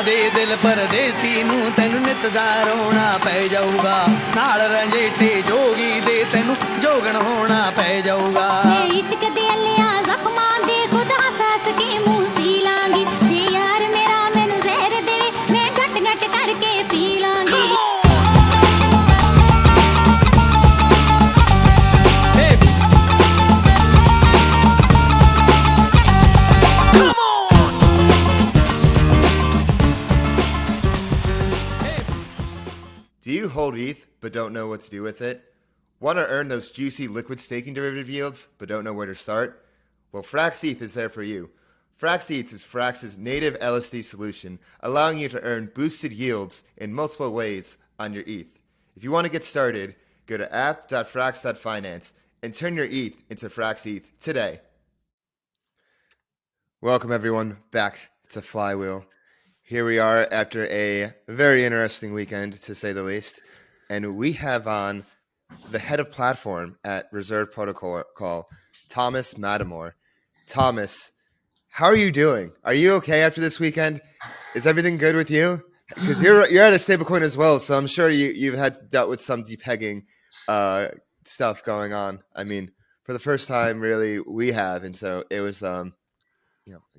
ਦੇ ਦਿਲ ਪਰਦੇਸੀ ਨੂੰ ਤੈਨੂੰ ਨਿਤ ਦਾ ਰੋਣਾ ਪੈ ਜਾਊਗਾ ਨਾਲ ਰੰਜੇਠੇ ਜੋਗੀ ਦੇ ਤੈਨੂੰ ਜੋਗਣ ਹੋਣਾ ਪੈ ਜਾਊਗਾ ਜੇ ਇਸ਼ਕ ਦੇ ਅਲਿਆ ਜ਼ਖਮਾਂ ਦੇ ਖੁਦ ਹੱਸ ਕੇ ਮੂੰਹ ਸੀ ਲਾਂਗੀ ਜੇ ਯਾਰ ਮੇਰਾ ਮੈਨੂੰ ਜ਼ਹਿਰ ਦੇ ਮੈਂ ਘਟ ਘਟ ਕਰਕੇ ਪੀ ਲਾਂਗੀ Do you hold ETH but don't know what to do with it? Want to earn those juicy liquid staking derivative yields but don't know where to start? Well, FrxETH is there for you. FrxETH is Frax's native LUSD solution, allowing you to earn boosted yields in multiple ways on your ETH. If you want to get started, go to app.frax.finance and turn your ETH into FrxETH today. Welcome everyone back to Flywheel. Here we are after a very interesting weekend, to say the least, and we have on the head of platform at Reserve Protocol, Thomas Mattimore. Thomas, how are you doing? Are you okay after this weekend? Is everything good with you? Because you're at a stablecoin as well, so I'm sure you've dealt with some depegging stuff going on. I mean, for the first time, really, we have, and so it was, I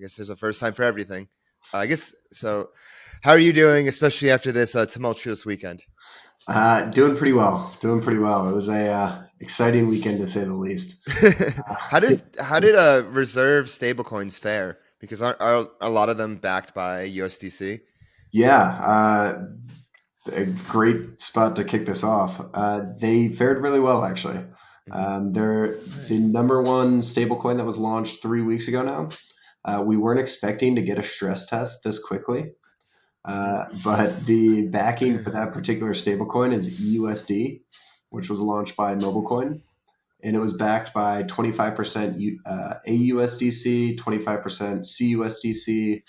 guess there's a first time for everything. I guess so. How are you doing, especially after this tumultuous weekend? Doing pretty well. It was a exciting weekend, to say the least. How did Reserve stablecoins fare? Because are a lot of them backed by USDC? Yeah, a great spot to kick this off. They fared really well, actually. They're the number one stablecoin that was launched 3 weeks ago now. We weren't expecting to get a stress test this quickly, but the backing for that particular stablecoin is USD, which was launched by MobileCoin, and it was backed by 25% AUSDC, 25% CUSDC,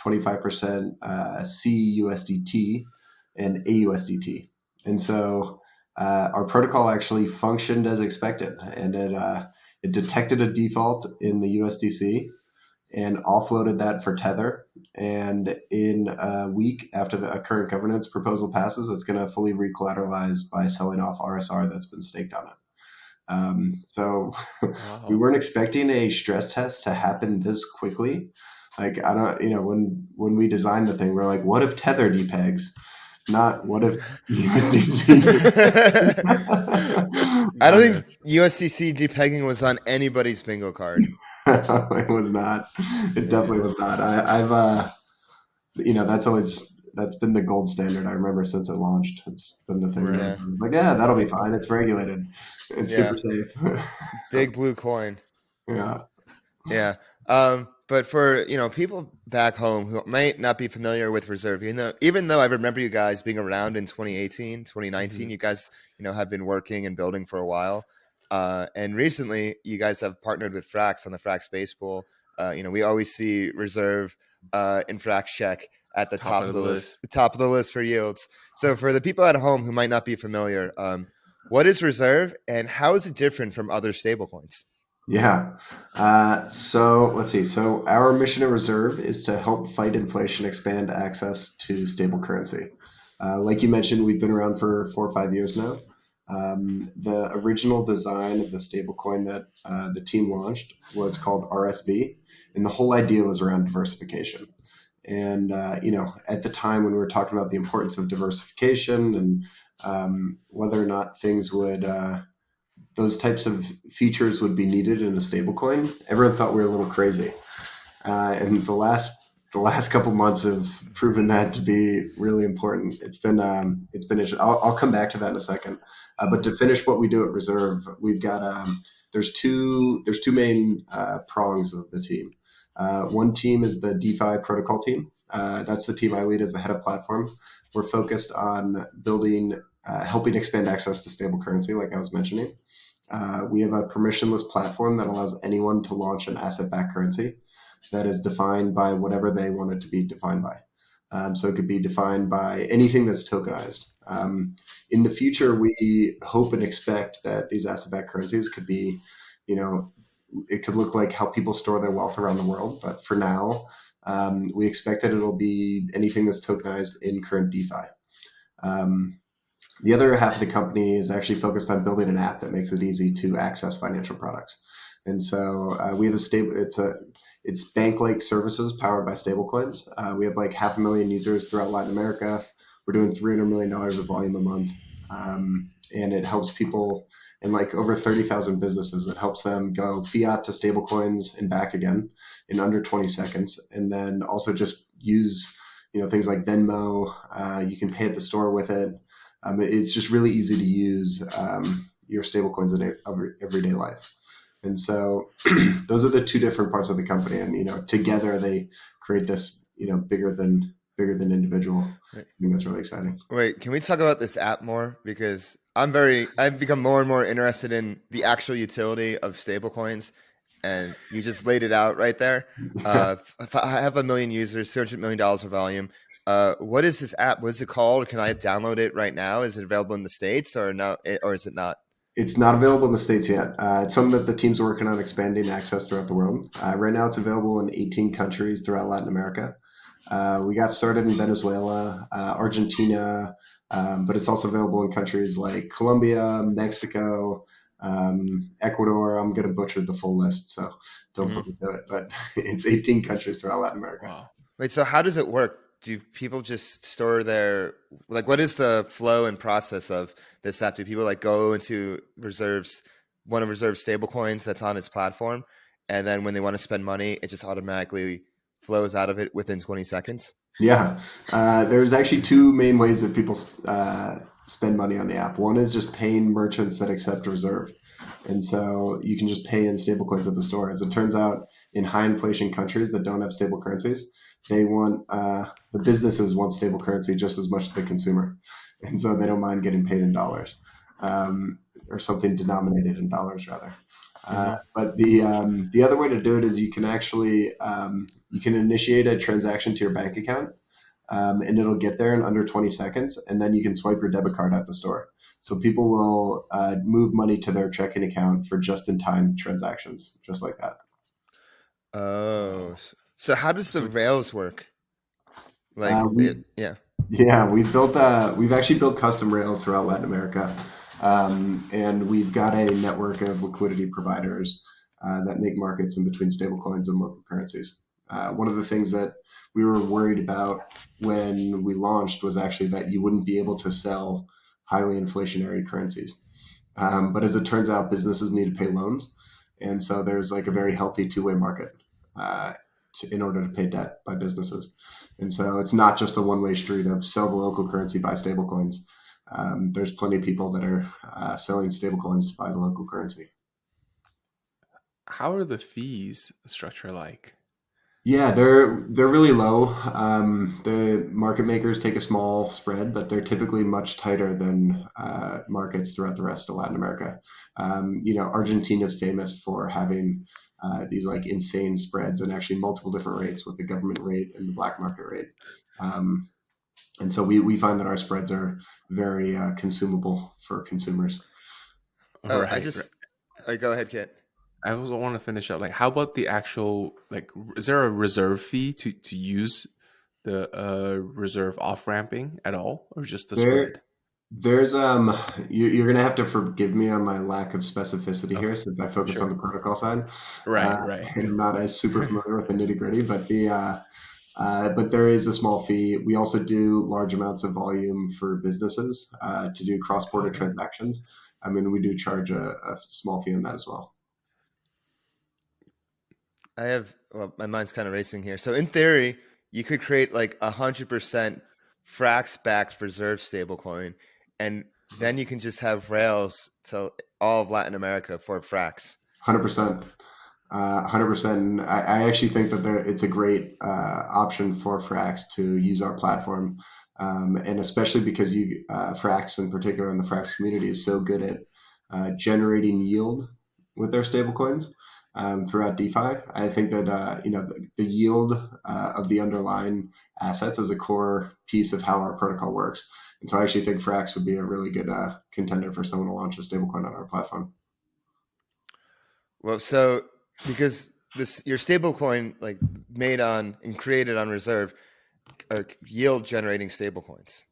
25% CUSDT, and AUSDT. And so our protocol actually functioned as expected, and it detected a default in the USDC and offloaded that for Tether. And in a week after the current governance proposal passes, it's going to fully recollateralize by selling off RSR that's been staked on it. So wow. We weren't expecting a stress test to happen this quickly. Like, I don't, when we designed the thing, we're like, what if Tether depegs? Not what if USDC. I don't think USDC depegging was on anybody's bingo card. It was not. It definitely was not. That's been the gold standard. I remember since it launched. It's been the thing. Right. Like, yeah, that'll be fine. It's regulated. It's super safe. Big blue coin. Yeah. Yeah. But for, people back home who might not be familiar with Reserve, even though I remember you guys being around in 2018, 2019, you guys, have been working and building for a while. And recently you guys have partnered with Frax on the Frax base pool. We always see Reserve and Frax check at the top of the list, top of the list for yields. So for the people at home who might not be familiar, what is Reserve and how is it different from other stablecoins? Yeah. So let's see. So our mission at Reserve is to help fight inflation, expand access to stable currency. Like you mentioned, we've been around for 4 or 5 years now. The original design of the stablecoin that the team launched was called RSV, and the whole idea was around diversification. And at the time when we were talking about the importance of diversification and whether or not things would those types of features would be needed in a stablecoin, everyone thought we were a little crazy. And the last couple months have proven that to be really important. It's been interesting. I'll come back to that in a second. But to finish what we do at Reserve, we've got there's two main prongs of the team. One team is the DeFi protocol team. That's the team I lead as the head of platform. We're focused on building, helping expand access to stable currency, like I was mentioning. We have a permissionless platform that allows anyone to launch an asset-backed currency that is defined by whatever they want it to be defined by. So it could be defined by anything that's tokenized. In the future, we hope and expect that these asset-backed currencies could be, it could look like how people store their wealth around the world. But for now, We expect that it'll be anything that's tokenized in current DeFi. The other half of the company is actually focused on building an app that makes it easy to access financial products. And so we have it's bank-like services powered by stablecoins. We have like 500,000 users throughout Latin America. We're doing $300 million of volume a month. And it helps people in like over 30,000 businesses. It helps them go fiat to stablecoins and back again in under 20 seconds. And then also just use, things like Venmo. You can pay at the store with it. It's just really easy to use your stablecoins in everyday life. And so those are the two different parts of the company. And, together they create this, bigger than individual. I think that's really exciting. Wait, can we talk about this app more? Because I've become more and more interested in the actual utility of stablecoins, and you just laid it out right there. I have 1 million users, $200 million of volume. What is this app? What is it called? Can I download it right now? Is it available in the States or no? Or is it not? It's not available in the States yet. It's something that the team's working on expanding access throughout the world. Right now it's available in 18 countries throughout Latin America. We got started in Venezuela, Argentina, but it's also available in countries like Colombia, Mexico, Ecuador. I'm going to butcher the full list, so don't put me to it. But it's 18 countries throughout Latin America. Wow. Wait, so how does it work? Do people just store their, what is the flow and process of this app? Do people go into one of Reserve's stable coins that's on its platform, and then when they want to spend money, it just automatically flows out of it within 20 seconds? Yeah. There's actually two main ways that people spend money on the app. One is just paying merchants that accept Reserve. And so you can just pay in stablecoins at the store. As it turns out, in high inflation countries that don't have stable currencies, they want the businesses want stable currency just as much as the consumer. And so they don't mind getting paid in dollars, or something denominated in dollars rather. But the other way to do it is you can actually you can initiate a transaction to your bank account, and it'll get there in under 20 seconds, and then you can swipe your debit card at the store. So people will move money to their checking account for just-in-time transactions, just like that. Oh, so how does the Rails work? Yeah, we've actually built custom Rails throughout Latin America. And we've got a network of liquidity providers that make markets in between stablecoins and local currencies. One of the things that we were worried about when we launched was actually that you wouldn't be able to sell highly inflationary currencies. But as it turns out, businesses need to pay loans. And so there's a very healthy two-way market in order to pay debt by businesses. And so it's not just a one-way street of sell the local currency, buy stablecoins. There's plenty of people that are selling stablecoins to buy the local currency. How are the fees structure like? Yeah, they're really low. The market makers take a small spread, but they're typically much tighter than markets throughout the rest of Latin America. Argentina is famous for having these insane spreads and actually multiple different rates, with the government rate and the black market rate. And so we find that our spreads are very consumable for consumers. Oh, Right. Go ahead, Kiet. I also want to finish up. How about the actual, is there a reserve fee to use the reserve off ramping at all, or just the spread? There's you're gonna have to forgive me on my lack of specificity here, since I focus on the protocol side. Right. I'm not as super familiar with the nitty gritty, but but there is a small fee. We also do large amounts of volume for businesses to do cross-border transactions. We do charge a small fee on that as well. My mind's kind of racing here. So in theory, you could create 100% Frax-backed reserve stablecoin, and then you can just have Rails to all of Latin America for Frax. 100%. 100%. I actually think that it's a great option for Frax to use our platform, and especially because Frax in particular, and the Frax community, is so good at generating yield with their stablecoins throughout DeFi. I think that the yield of the underlying assets is a core piece of how our protocol works, and so I actually think Frax would be a really good contender for someone to launch a stablecoin on our platform. Well, so because your stablecoin, made on and created on Reserve are yield generating stablecoins.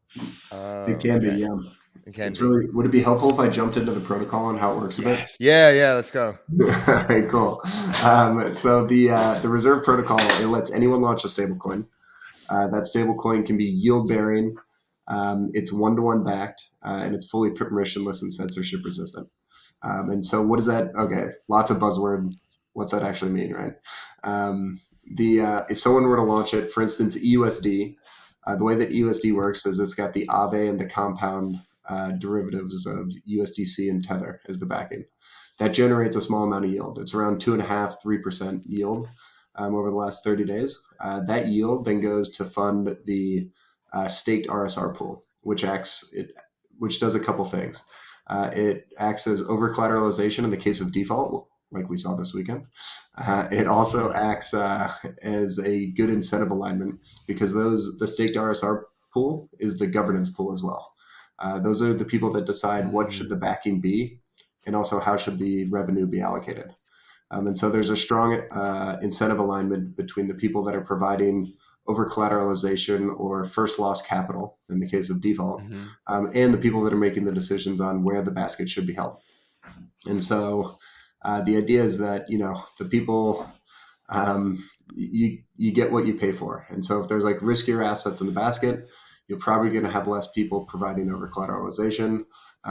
Oh, It can be, yeah. It can It's be. really. Would it be helpful if I jumped into the protocol and how it works a bit? Yes. Yeah, let's go. All right, cool. So the Reserve protocol, it lets anyone launch a stablecoin. That stablecoin can be yield bearing. It's one-to-one backed, and it's fully permissionless and censorship resistant. And so what is that? Okay, lots of buzzword. What's that actually mean, right? If someone were to launch it, for instance, EUSD, the way that EUSD works is it's got the Aave and the compound derivatives of USDC and Tether as the backing. That generates a small amount of yield. It's around 2.5–3% yield over the last 30 days. That yield then goes to fund the staked RSR pool, which does a couple things. It acts as over collateralization in the case of default, like we saw this weekend. It also acts as a good incentive alignment because the staked RSR pool is the governance pool as well. Those are the people that decide what should the backing be and also how should the revenue be allocated. And so there's a strong incentive alignment between the people that are providing over collateralization or first loss capital in the case of default, and the people that are making the decisions on where the basket should be held. And so the idea is that, the people, you get what you pay for. And so if there's like riskier assets in the basket, you're probably going to have less people providing over collateralization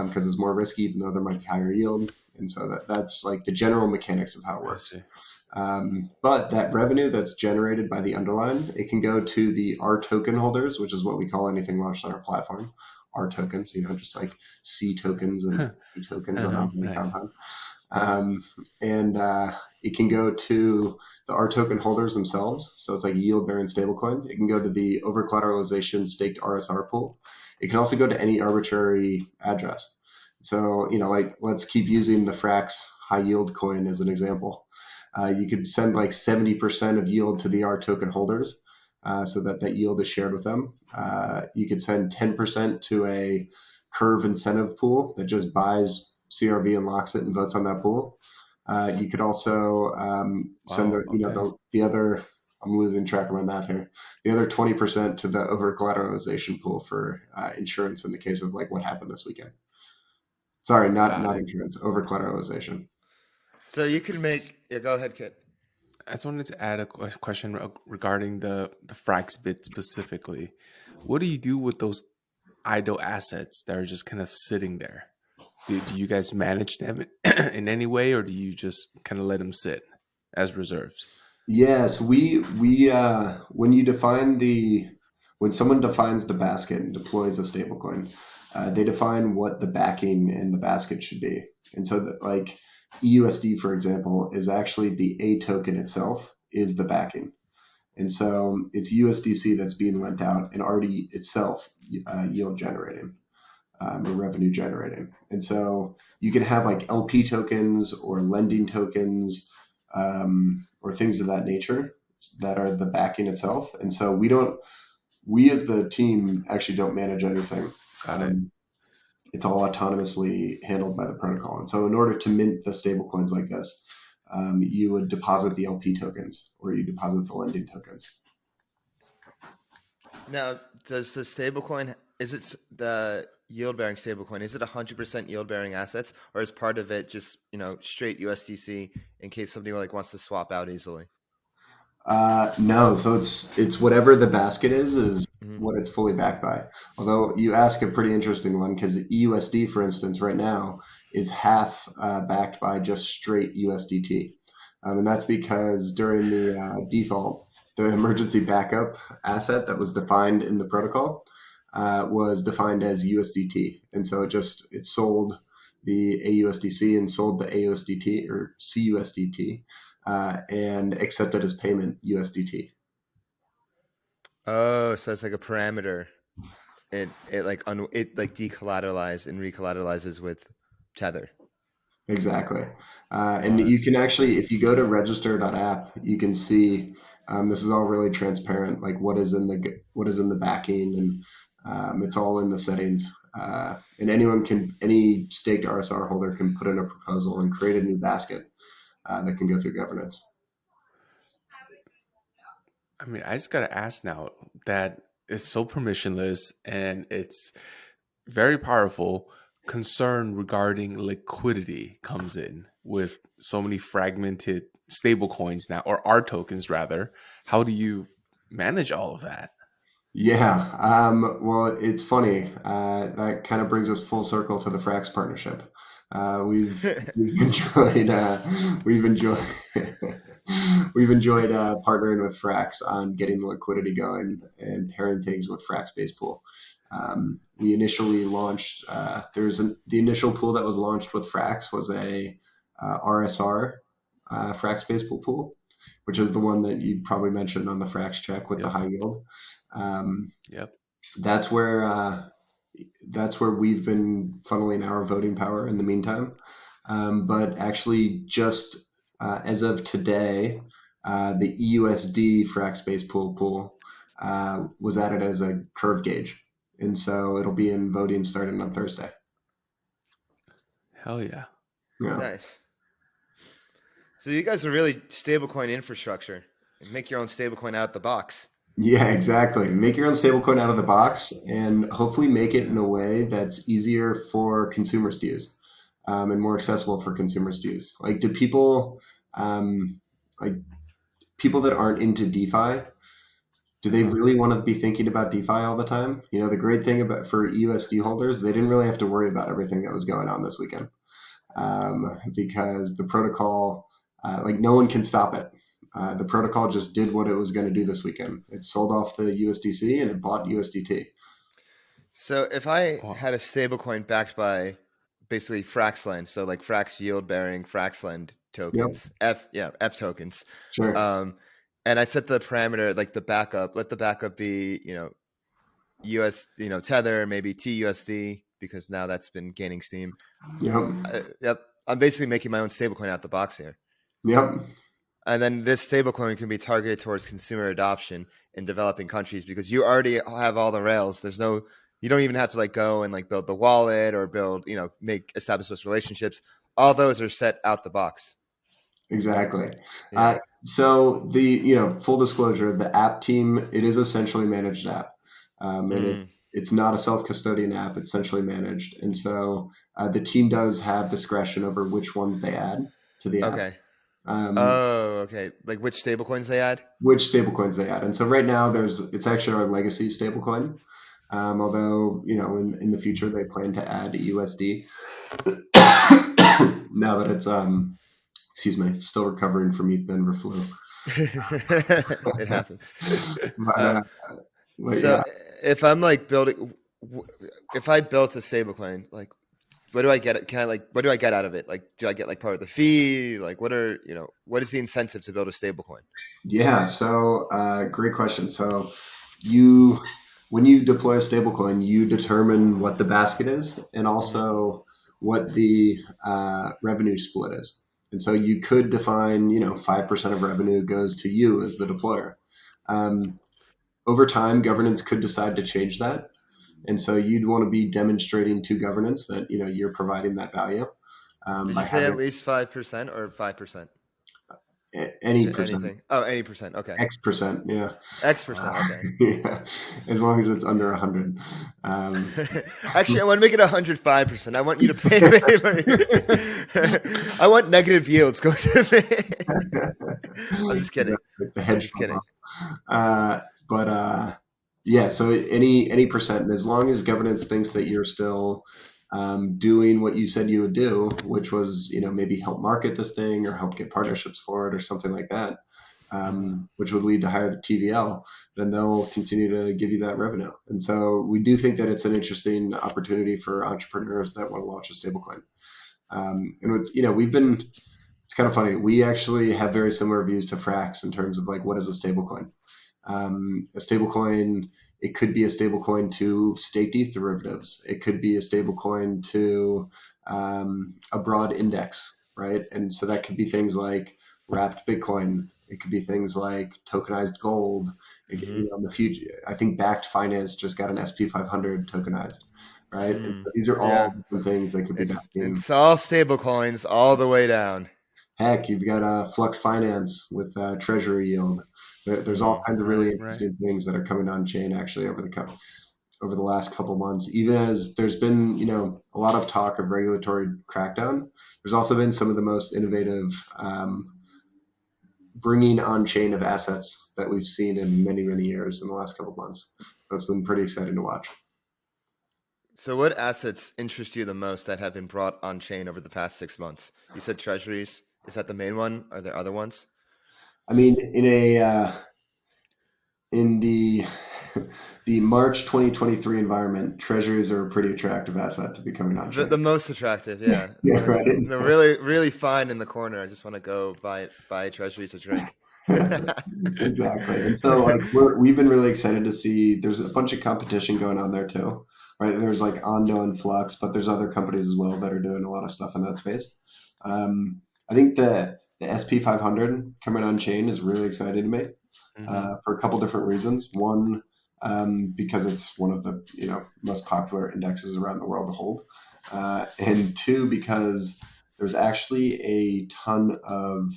because it's more risky, even though there might be higher yield. And so that's like the general mechanics of how it works. But that revenue that's generated by the underlying, it can go to the R token holders, which is what we call anything launched on our platform. R tokens, just like C tokens and E tokens on the compound. And it can go to the R token holders themselves. So it's like a yield bearing stablecoin. It can go to the over collateralization staked RSR pool. It can also go to any arbitrary address. So, let's keep using the Frax high yield coin as an example. You could send like 70% of yield to the R token holders so that yield is shared with them. You could send 10% to a curve incentive pool that just buys CRV and locks it and votes on that pool. You could also send the other, I'm losing track of my math here, the other 20% to the over collateralization pool for insurance in the case of like what happened this weekend. Sorry, not insurance, over collateralization. So you can make, go ahead, Kiet. I just wanted to add a question regarding the FrxETH specifically. What do you do with those idle assets that are just kind of sitting there? Do you guys manage them in any way, or do you just kind of let them sit as reserves? Yes, we when someone defines the basket and deploys a stablecoin, they define what the backing in the basket should be. And so that like EUSD, for example, is actually the A token itself is the backing. And so it's USDC that's being lent out and already itself yield generating or revenue generating. And so you can have like LP tokens or lending tokens or things of that nature that are the backing itself. And so we as the team actually don't manage anything. Got it. It's all autonomously handled by the protocol. And so in order to mint the stable coins like this, you would deposit the LP tokens or you deposit the lending tokens. Now, does the stablecoin, is it the yield-bearing stablecoin, is it 100% yield-bearing assets, or is part of it just, straight USDC in case somebody like wants to swap out easily? No, so it's whatever the basket is what it's fully backed by. Although you ask a pretty interesting one because EUSD, for instance, right now is half backed by just straight USDT. And that's because during the default, the emergency backup asset that was defined in the protocol was defined as USDT. And so it sold the AUSDC and sold the AUSDT or CUSDT and accepted as payment USDT. Oh, so it's like a parameter. It decollateralizes and recollateralizes with Tether. Exactly. And you can actually, if you go to register.app, you can see this is all really transparent, like what is in the backing, and it's all in the settings. And any staked RSR holder can put in a proposal and create a new basket that can go through governance. I mean, I just gotta ask now that it's so permissionless and it's very powerful. Concern regarding liquidity comes in with so many fragmented stable coins now, or R tokens rather. How do you manage all of that? Yeah, well, it's funny. That kind of brings us full circle to the Frax partnership. We've enjoyed we've enjoyed we've enjoyed partnering with Frax on getting the liquidity going and pairing things with Frax Base Pool. We initially launched. The initial pool that was launched with Frax was a RSR Frax Base Pool, which is the one that you probably mentioned on the Frax check with the Yep. high yield. Yep. That's where we've been funneling our voting power in the meantime. But actually, just as of today, the EUSD Frax Base Pool was added as a curve gauge, and so it'll be in voting starting on Thursday. Hell yeah. Yeah. Nice. So you guys are really stablecoin infrastructure. Make your own stablecoin out the box. Yeah, exactly. Make your own stablecoin out of the box and hopefully make it in a way that's easier for consumers to use and more accessible for consumers to use. Like, do people, like people that aren't into DeFi, do they really want to be thinking about DeFi all the time? You know, the great thing about for USD holders, they didn't really have to worry about everything that was going on this weekend because the protocol, like no one can stop it. The protocol just did what it was going to do this weekend. It sold off the USDC and it bought USDT. So if I Wow. had a stablecoin backed by basically Fraxland, so like Frax yield bearing Fraxland tokens, F tokens, Sure. and I set the parameter like the backup, let the backup be, US, Tether, maybe TUSD, because now that's been gaining steam. Yep. I'm basically making my own stablecoin out the box here. Yep. And then this stablecoin can be targeted towards consumer adoption in developing countries because you already have all the rails. You don't even have to like go and like build the wallet or build, establish those relationships. All those are set out the box. Exactly. Yeah. So full disclosure, the app team, it is a centrally managed app. And it's not a self-custodian app. It's centrally managed. And so the team does have discretion over which ones they add to the app. Okay. Um, okay. Like which stablecoins they add? Which stablecoins they add. And so right now it's actually our legacy stablecoin. Although, in the future they plan to add USD. Now that it's still recovering from Denver flu. It happens. But So yeah. if I'm like if I built a stablecoin, like what do I get? What do I get out of it? Like, do I get like part of the fee? Like, what is the incentive to build a stablecoin? Yeah, so great question. So when you deploy a stablecoin, you determine what the basket is and also what the revenue split is. And so you could define, 5% of revenue goes to you as the deployer. Over time, governance could decide to change that. And so you'd want to be demonstrating to governance that, you're providing that value. Did you say at least 5% or 5%? Any percent. Anything. Oh, any percent. Okay. X%, yeah. X%. Okay. Yeah, as long as it's under 100. Actually, I want to make it 105%. I want you to pay. I want negative yields going to me. I'm just kidding. The hedge just kidding. Yeah, so any percent, and as long as governance thinks that you're still doing what you said you would do, which was, maybe help market this thing or help get partnerships for it or something like that, which would lead to higher TVL, then they'll continue to give you that revenue. And so we do think that it's an interesting opportunity for entrepreneurs that want to launch a stablecoin. And it's kind of funny. We actually have very similar views to Frax in terms of like, what is a stablecoin? A stablecoin, it could be a stablecoin to staked ETH derivatives. It could be a stablecoin to a broad index, right? And so that could be things like wrapped Bitcoin. It could be things like tokenized gold. It could be on the future. I think Backed Finance just got an SP500 tokenized, right? And so these are all different things that could be backing. It's all stable coins all the way down. Heck, you've got Flux Finance with Treasury yield. There's all kinds of really Right. interesting things that are coming on chain actually over the last couple months. Even as there's been, a lot of talk of regulatory crackdown, there's also been some of the most innovative bringing on chain of assets that we've seen in many, many years in the last couple months. So it's been pretty exciting to watch. So what assets interest you the most that have been brought on chain over the past 6 months? You said treasuries. Is that the main one? Are there other ones? I mean, in the the March 2023 environment, treasuries are a pretty attractive asset to be coming on chain. The most attractive, yeah. Yeah, right. The really, really fine in the corner. I just want to go buy treasuries to drink. Exactly. And so like we've been really excited to see there's a bunch of competition going on there too, right? There's like Ondo and Flux, but there's other companies as well that are doing a lot of stuff in that space. I think the SP 500 coming on chain is really exciting to me for a couple different reasons. One, because it's one of the most popular indexes around the world to hold, and two, because there's actually a ton of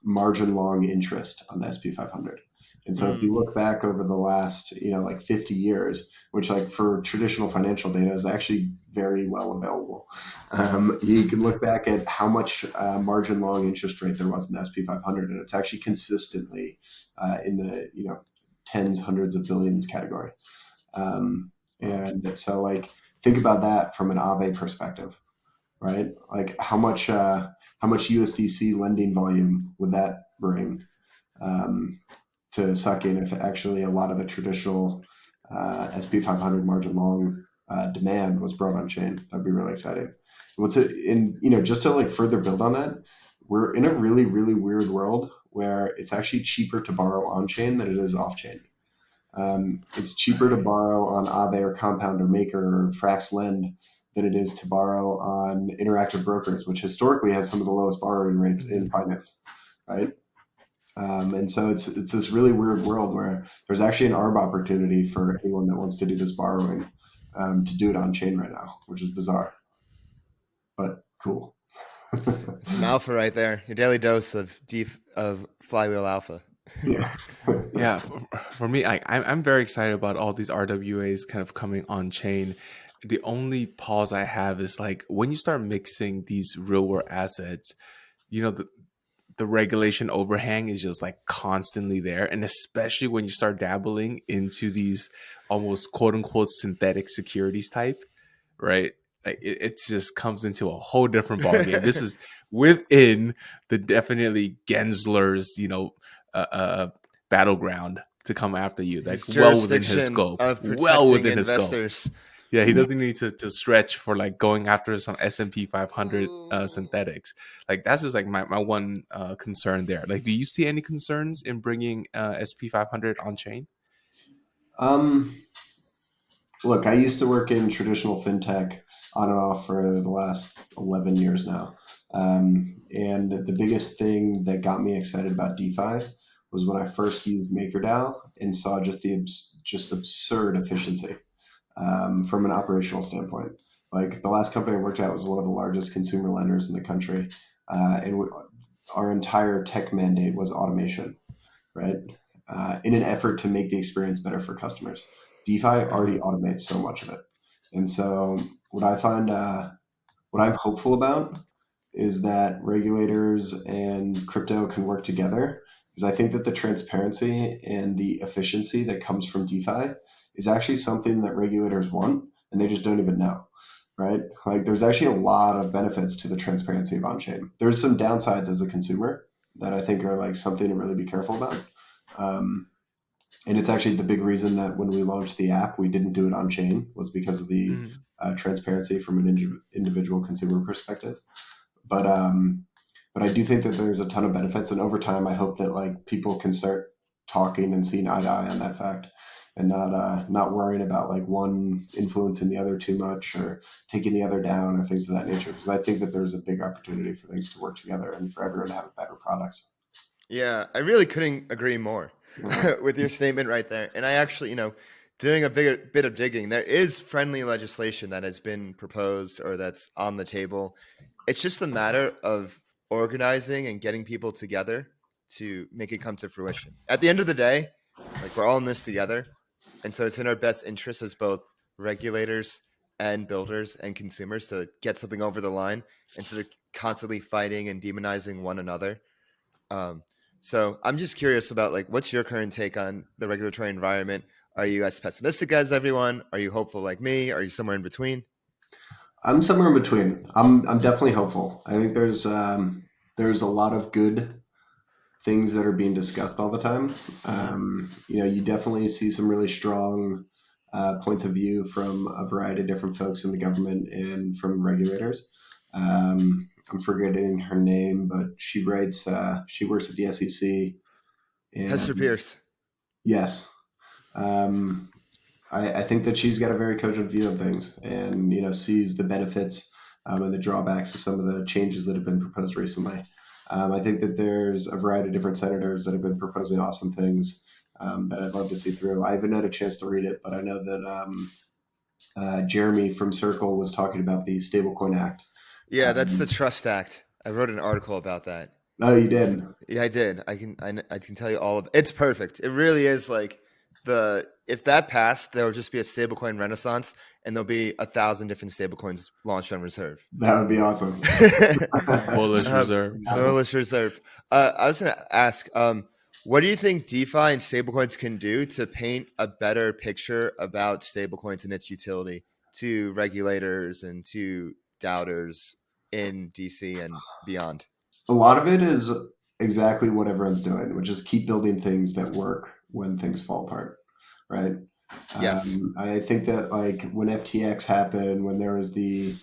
margin long interest on the SP 500. And so if you look back over the last, like 50 years, which like for traditional financial data is actually very well available, you can look back at how much margin long interest rate there was in the SP 500, and it's actually consistently in the, tens, hundreds of billions category. And so like, think about that from an Aave perspective, right? Like how much USDC lending volume would that bring to suck in if actually a lot of the traditional SP 500 margin long demand was brought on chain? That'd be really exciting. Just to like further build on that, we're in a really, really weird world where it's actually cheaper to borrow on chain than it is off chain. It's cheaper to borrow on Aave or Compound or Maker or FrxLend than it is to borrow on Interactive Brokers, which historically has some of the lowest borrowing rates in finance, right? And so it's this really weird world where there's actually an ARB opportunity for anyone that wants to do this borrowing to do it on chain right now, which is bizarre, but cool. Some alpha right there. Your daily dose of Flywheel alpha. Yeah. Yeah, for me, I'm very excited about all these RWAs kind of coming on chain. The only pause I have is like when you start mixing these real world assets, the regulation overhang is just like constantly there, and especially when you start dabbling into these almost quote unquote synthetic securities type, right? Like it just comes into a whole different ballgame. This is within the definitely Gensler's, battleground to come after you. Like His well within his jurisdiction scope. of Well protecting within his scope. investors. Yeah, he doesn't need to stretch for like going after some S&P 500 synthetics. Like that's just like my one concern there. Like, do you see any concerns in bringing SP 500 on chain? Look, I used to work in traditional fintech on and off for the last 11 years now. And the biggest thing that got me excited about DeFi was when I first used MakerDAO and saw just absurd efficiency from an operational standpoint. Like the last company I worked at was one of the largest consumer lenders in the country. And our entire tech mandate was automation, right? In an effort to make the experience better for customers. DeFi already automates so much of it. And so what I find, what I'm hopeful about is that regulators and crypto can work together, because I think that the transparency and the efficiency that comes from DeFi is actually something that regulators want, and they just don't even know, right? Like there's actually a lot of benefits to the transparency of on-chain. There's some downsides as a consumer that I think are like something to really be careful about. And it's actually the big reason that when we launched the app, we didn't do it on chain, was because of the transparency from an individual consumer perspective. But I do think that there's a ton of benefits, and over time, I hope that like people can start talking and seeing eye to eye on that fact, and not worrying about like one influencing the other too much or taking the other down or things of that nature. Because I think that there's a big opportunity for things to work together and for everyone to have better products. Yeah, I really couldn't agree more with your statement right there. And I actually, doing a bit of digging, there is friendly legislation that has been proposed or that's on the table. It's just a matter of organizing and getting people together to make it come to fruition. At the end of the day, like we're all in this together. And so it's in our best interest as both regulators and builders and consumers to get something over the line instead of constantly fighting and demonizing one another. So I'm just curious about like, what's your current take on the regulatory environment? Are you as pessimistic as everyone? Are you hopeful like me? Are you somewhere in between? I'm somewhere in between. I'm definitely hopeful. I think there's a lot of good things that are being discussed all the time. You definitely see some really strong points of view from a variety of different folks in the government and from regulators. I'm forgetting her name, but she writes. She works at the SEC. And Hester Pierce. yes, I think that she's got a very cogent view of things, and sees the benefits and the drawbacks of some of the changes that have been proposed recently. I think that there's a variety of different senators that have been proposing awesome things that I'd love to see through. I haven't had a chance to read it, but I know that Jeremy from Circle was talking about the Stablecoin Act. Yeah, that's the Trust Act. I wrote an article about that. Oh, you did? Yeah, I did. I can tell you all of it. It's perfect. It really is like if that passed, there would just be a stablecoin renaissance, and there'll be 1,000 different stablecoins launched on Reserve. That would be awesome. Bullish Reserve. Bullish Reserve. I was going to ask, what do you think DeFi and stablecoins can do to paint a better picture about stablecoins and its utility to regulators and to doubters in DC and beyond? A lot of it is exactly what everyone's doing, which is keep building things that work when things fall apart, right? Yes. I think that like when FTX happened, when there was the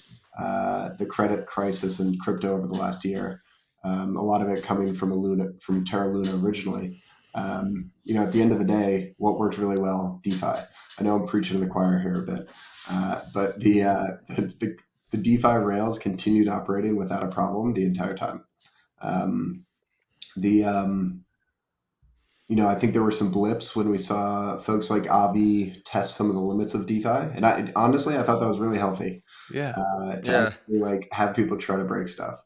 credit crisis in crypto over the last year, a lot of it coming from Terra Luna originally. At the end of the day, what worked really well, DeFi. I know I'm preaching to the choir here a bit, but the DeFi rails continued operating without a problem the entire time. I think there were some blips when we saw folks like Avi test some of the limits of DeFi, and I thought that was really healthy. Yeah. To actually, like have people try to break stuff,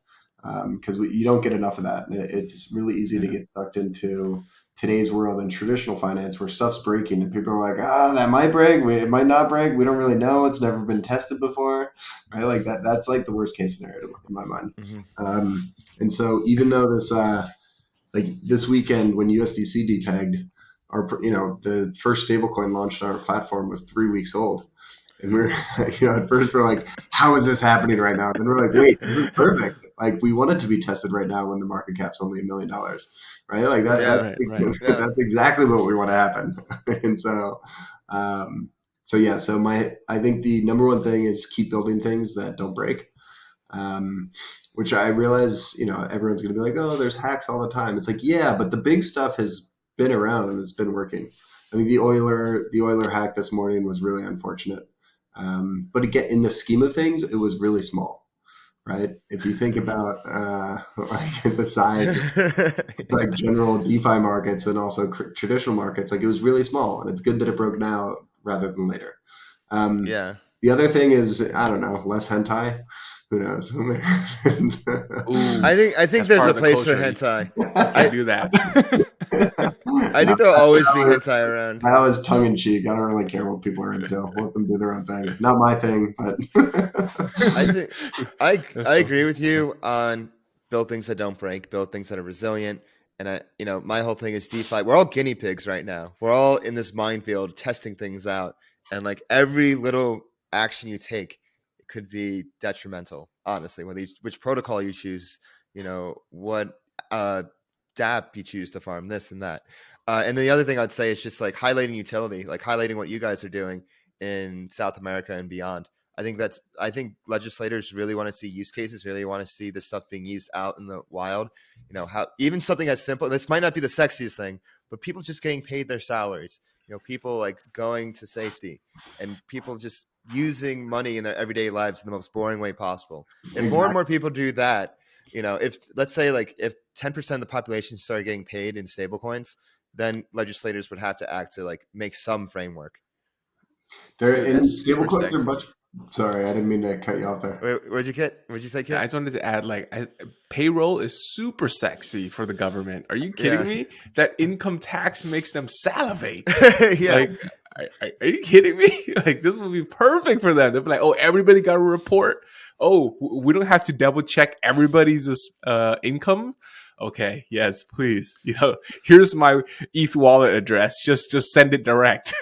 because you don't get enough of that. It's really easy to get sucked into today's world and traditional finance where stuff's breaking and people are like, that might break, it might not break, we don't really know, it's never been tested before, right? Like that's like the worst case scenario in my mind. Mm-hmm. And so even though this weekend when USDC Depeg, the first stablecoin launched on our platform was 3 weeks old. And we're, at first we're like, how is this happening right now? And then we're like, wait, this is perfect. Like we want it to be tested right now when the market cap's only $1 million, right? Like that. That's exactly what we want to happen. And so, I think the number one thing is keep building things that don't break. Which I realize, everyone's going to be like, oh, there's hacks all the time. It's like, yeah, but the big stuff has been around and it's been working. I think the Euler hack this morning was really unfortunate. But again, in the scheme of things, it was really small, right? If you think about the size of like general DeFi markets and also traditional markets, like it was really small, and it's good that it broke now rather than later. The other thing is, I don't know, less hentai. Who knows? I think there's a place for hentai. I do that. I think there'll always be hentai around. That was tongue in cheek. I don't really care what people are into. Let them do their own thing. Not my thing, but I agree with you on build things that don't break, build things that are resilient. And my whole thing is DeFi. We're all guinea pigs right now. We're all in this minefield testing things out, and like every little action you take could be detrimental, honestly, which protocol you choose, what dApp you choose to farm this and that. And the other thing I'd say is just like highlighting utility, like highlighting what you guys are doing in South America and beyond. I think legislators really want to see use cases, really want to see this stuff being used out in the wild. How even something as simple, this might not be the sexiest thing, but people just getting paid their salaries, people like going to safety and people just using money in their everyday lives in the most boring way possible. If more and more people do that, if let's say like if 10% of the population started getting paid in stablecoins, then legislators would have to act to like make some framework. Stablecoins are Sorry, I didn't mean to cut you off there. Wait, what'd you say, I Kit? just wanted to add, like, payroll is super sexy for the government. Are you kidding Yeah. me? That income tax makes them salivate. Yeah. Like, are you kidding me? Like, this would be perfect for them. They'll be like, oh, everybody got a report. Oh, we don't have to double check everybody's income. Okay, yes, please. Here's my ETH wallet address. Just send it direct.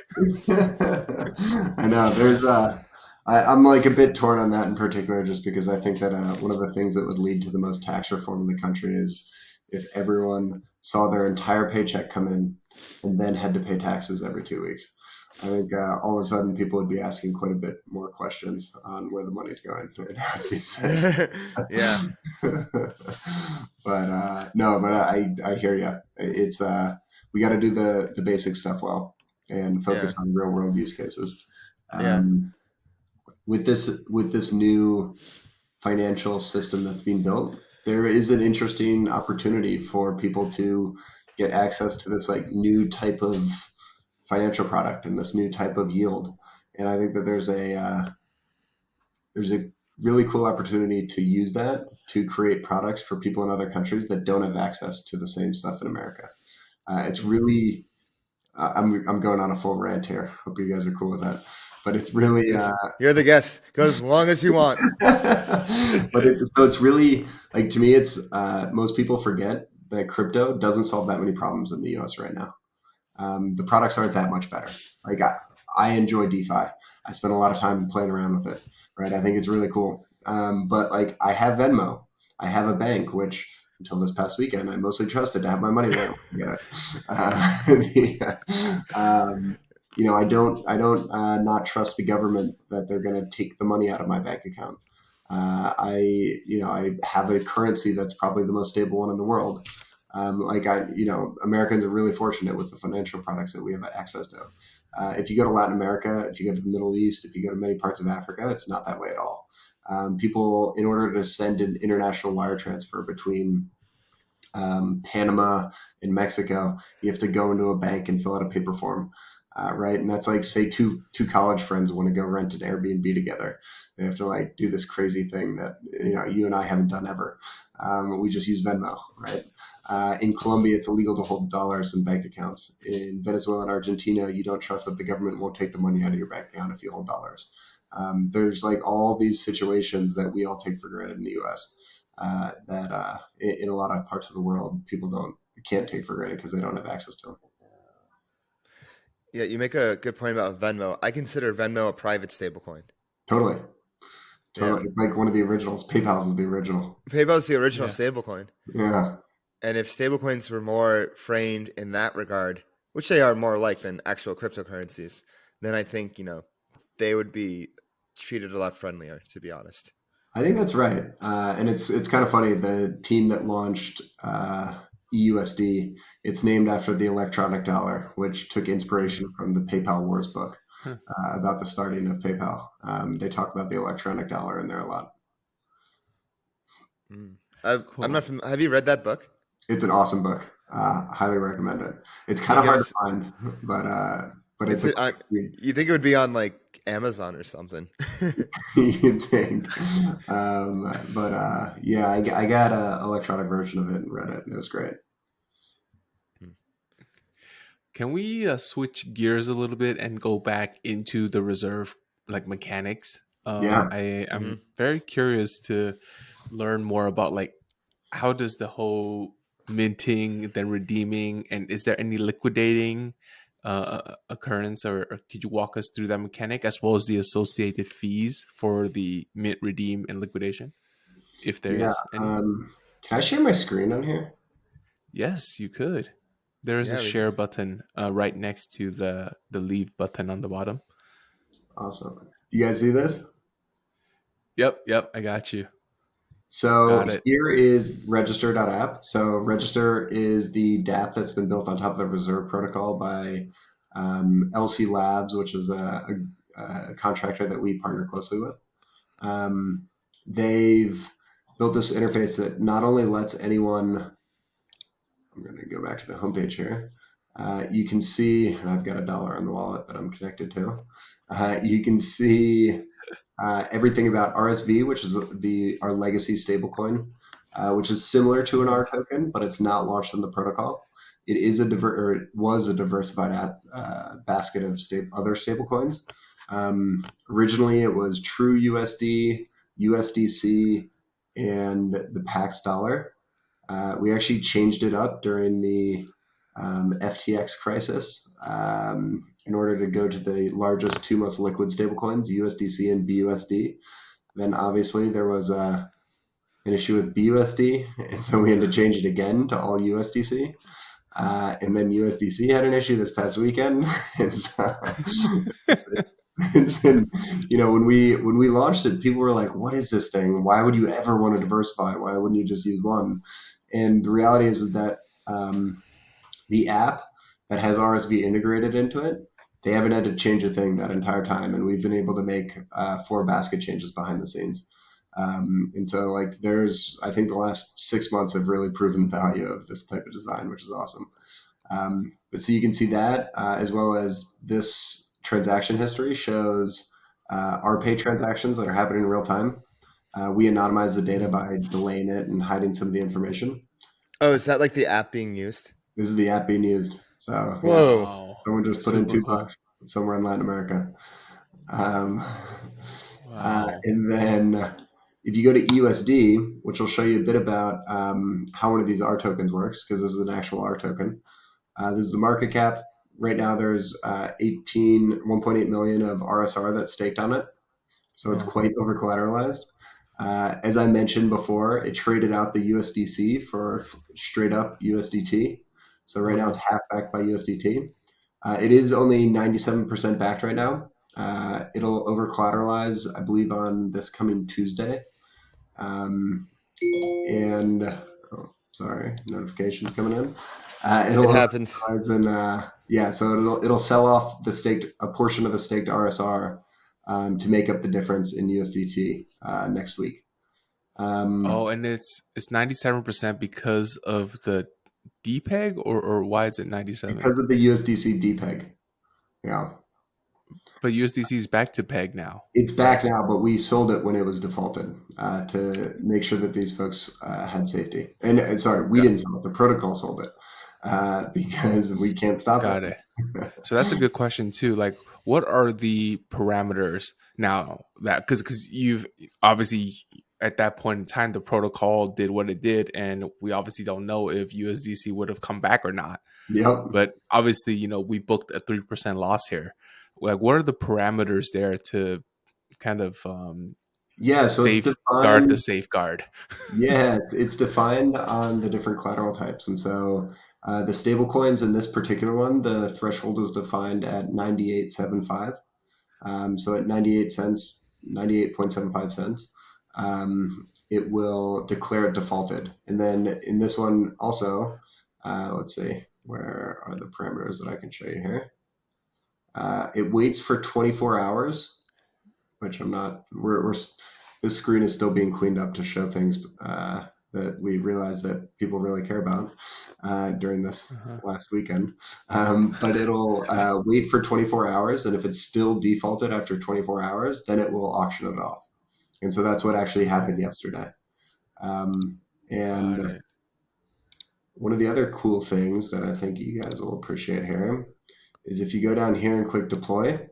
I know I'm like a bit torn on that in particular, just because I think that one of the things that would lead to the most tax reform in the country is if everyone saw their entire paycheck come in and then had to pay taxes every 2 weeks. I think all of a sudden people would be asking quite a bit more questions on where the money's going and how it's being spent. Yeah. But no, but I hear you. It's we got to do the basic stuff well and focus Yeah. on real world use cases. Yeah. With this new financial system that's being built, there is an interesting opportunity for people to get access to this like new type of financial product and this new type of yield. And I think that there's a really cool opportunity to use that to create products for people in other countries that don't have access to the same stuff in America. It's really I'm going on a full rant here. Hope you guys are cool with that. But it's really You're the guest. Go as long as you want. so it's really like, to me, it's most people forget that crypto doesn't solve that many problems in the US right now. The products aren't that much better. Like I enjoy DeFi. I spend a lot of time playing around with it. Right. I think it's really cool. But like I have Venmo. I have a bank, which until this past weekend, I mostly trusted to have my money there. I don't not trust the government that they're going to take the money out of my bank account. I have a currency that's probably the most stable one in the world. Americans are really fortunate with the financial products that we have access to. If you go to Latin America, if you go to the Middle East, if you go to many parts of Africa, it's not that way at all. People, in order to send an international wire transfer between Panama and Mexico, you have to go into a bank and fill out a paper form, right? And that's like, say, two college friends want to go rent an Airbnb together. They have to like do this crazy thing that you and I haven't done ever. We just use Venmo, right? In Colombia, it's illegal to hold dollars in bank accounts. In Venezuela and Argentina, you don't trust that the government won't take the money out of your bank account if you hold dollars. There's like all these situations that we all take for granted in the U.S. That in a lot of parts of the world, people can't take for granted because they don't have access to them. Yeah, you make a good point about Venmo. I consider Venmo a private stablecoin. Totally. Yeah. It's like one of the originals. PayPal's is the original. PayPal's the original Yeah. stablecoin. Yeah. And if stablecoins were more framed in that regard, which they are more like than actual cryptocurrencies, then I think, they would be treated a lot friendlier, to be honest. I think that's right. And it's kind of funny. The team that launched USD, it's named after the electronic dollar, which took inspiration from the PayPal Wars book Huh. about the starting of PayPal. They talk about the electronic dollar in there a lot. Cool. I'm not have you read that book? It's an awesome book. Highly recommend it. It's kind of give hard us- to find, but it's Is it on, you think it would be on like Amazon or something? you'd think. Yeah, I got an electronic version of it and read it, and it was great. Can we switch gears a little bit and go back into the reserve like mechanics? Yeah. I'm very curious to learn more about like how does the whole minting then redeeming, and is there any liquidating occurrence, or could you walk us through that mechanic as well as the associated fees for the mint, redeem, and liquidation, if there is any? Can I share my screen on here? Yes, you could. There is Yeah, a share button right next to the leave button on the bottom. Awesome. You guys see this? Yep, I got you. So Got it. here is register.app. So register is the dApp that's been built on top of the Reserve protocol by LC Labs, which is a contractor that we partner closely with. They've built this interface that not only lets anyone, I'm going to go back to the homepage here. You can see, and I've got $1 on the wallet that I'm connected to. You can see everything about RSV, which is our legacy stablecoin, which is similar to an R token, but it's not launched in the protocol. It is it was a diversified basket of other stablecoins. Originally, it was True USD, USDC, and the Pax dollar. We actually changed it up during the FTX crisis in order to go to the largest two most liquid stablecoins, USDC and BUSD. Then obviously there was an issue with BUSD, and so we had to change it again to all USDC. And then USDC had an issue this past weekend, and so it's been, when we launched it, people were like, "What is this thing? Why would you ever want to diversify? Why wouldn't you just use one?" And the reality is that the app that has RSV integrated into it, they haven't had to change a thing that entire time, and we've been able to make 4 basket changes behind the scenes. And so, I think the last 6 months have really proven the value of this type of design, which is awesome. But so you can see that, as well as this transaction history shows our pay transactions that are happening in real time. We anonymize the data by delaying it and hiding some of the information. Oh, is that like the app being used? This is the app being used. So Whoa. Wow. someone just put in Super $2 somewhere in Latin America. Wow. And then if you go to USD, which will show you a bit about how one of these R tokens works, because this is an actual R token. This is the market cap. Right now there's 1.8 million of RSR that's staked on it. So it's quite over collateralized. As I mentioned before, it traded out the USDC for straight up USDT. So right now it's half backed by USDT. It is only 97% backed right now. It'll over collateralize, I believe, on this coming Tuesday. Sorry, notifications coming in. It happens. So it'll sell off a portion of the staked RSR to make up the difference in USDT next week. And it's 97% because of the Depeg, or why is it 97? Because of the USDC Depeg. Yeah. But USDC is back to peg now. It's back now, but we sold it when it was defaulted to make sure that these folks had safety. And sorry, we didn't sell it. The protocol sold it because we can't stop it. Got it. So that's a good question too. Like, what are the parameters now that, because you've obviously at that point in time, the protocol did what it did, and we obviously don't know if USDC would have come back or not. Yep. But obviously, we booked a 3% loss here. Like, what are the parameters there to kind of so safeguard the safeguard? Yeah, it's defined on the different collateral types. And so the stable coins in this particular one, the threshold is defined at 98.75. So at 98 cents, 98.75 cents, it will declare it defaulted. And then in this one also, let's see, where are the parameters that I can show you here? It waits for 24 hours, which this screen is still being cleaned up to show things that we realize that people really care about during this last weekend. But it'll wait for 24 hours, and if it's still defaulted after 24 hours, then it will auction it off. And so that's what actually happened yesterday. And one of the other cool things that I think you guys will appreciate here is if you go down here and click deploy,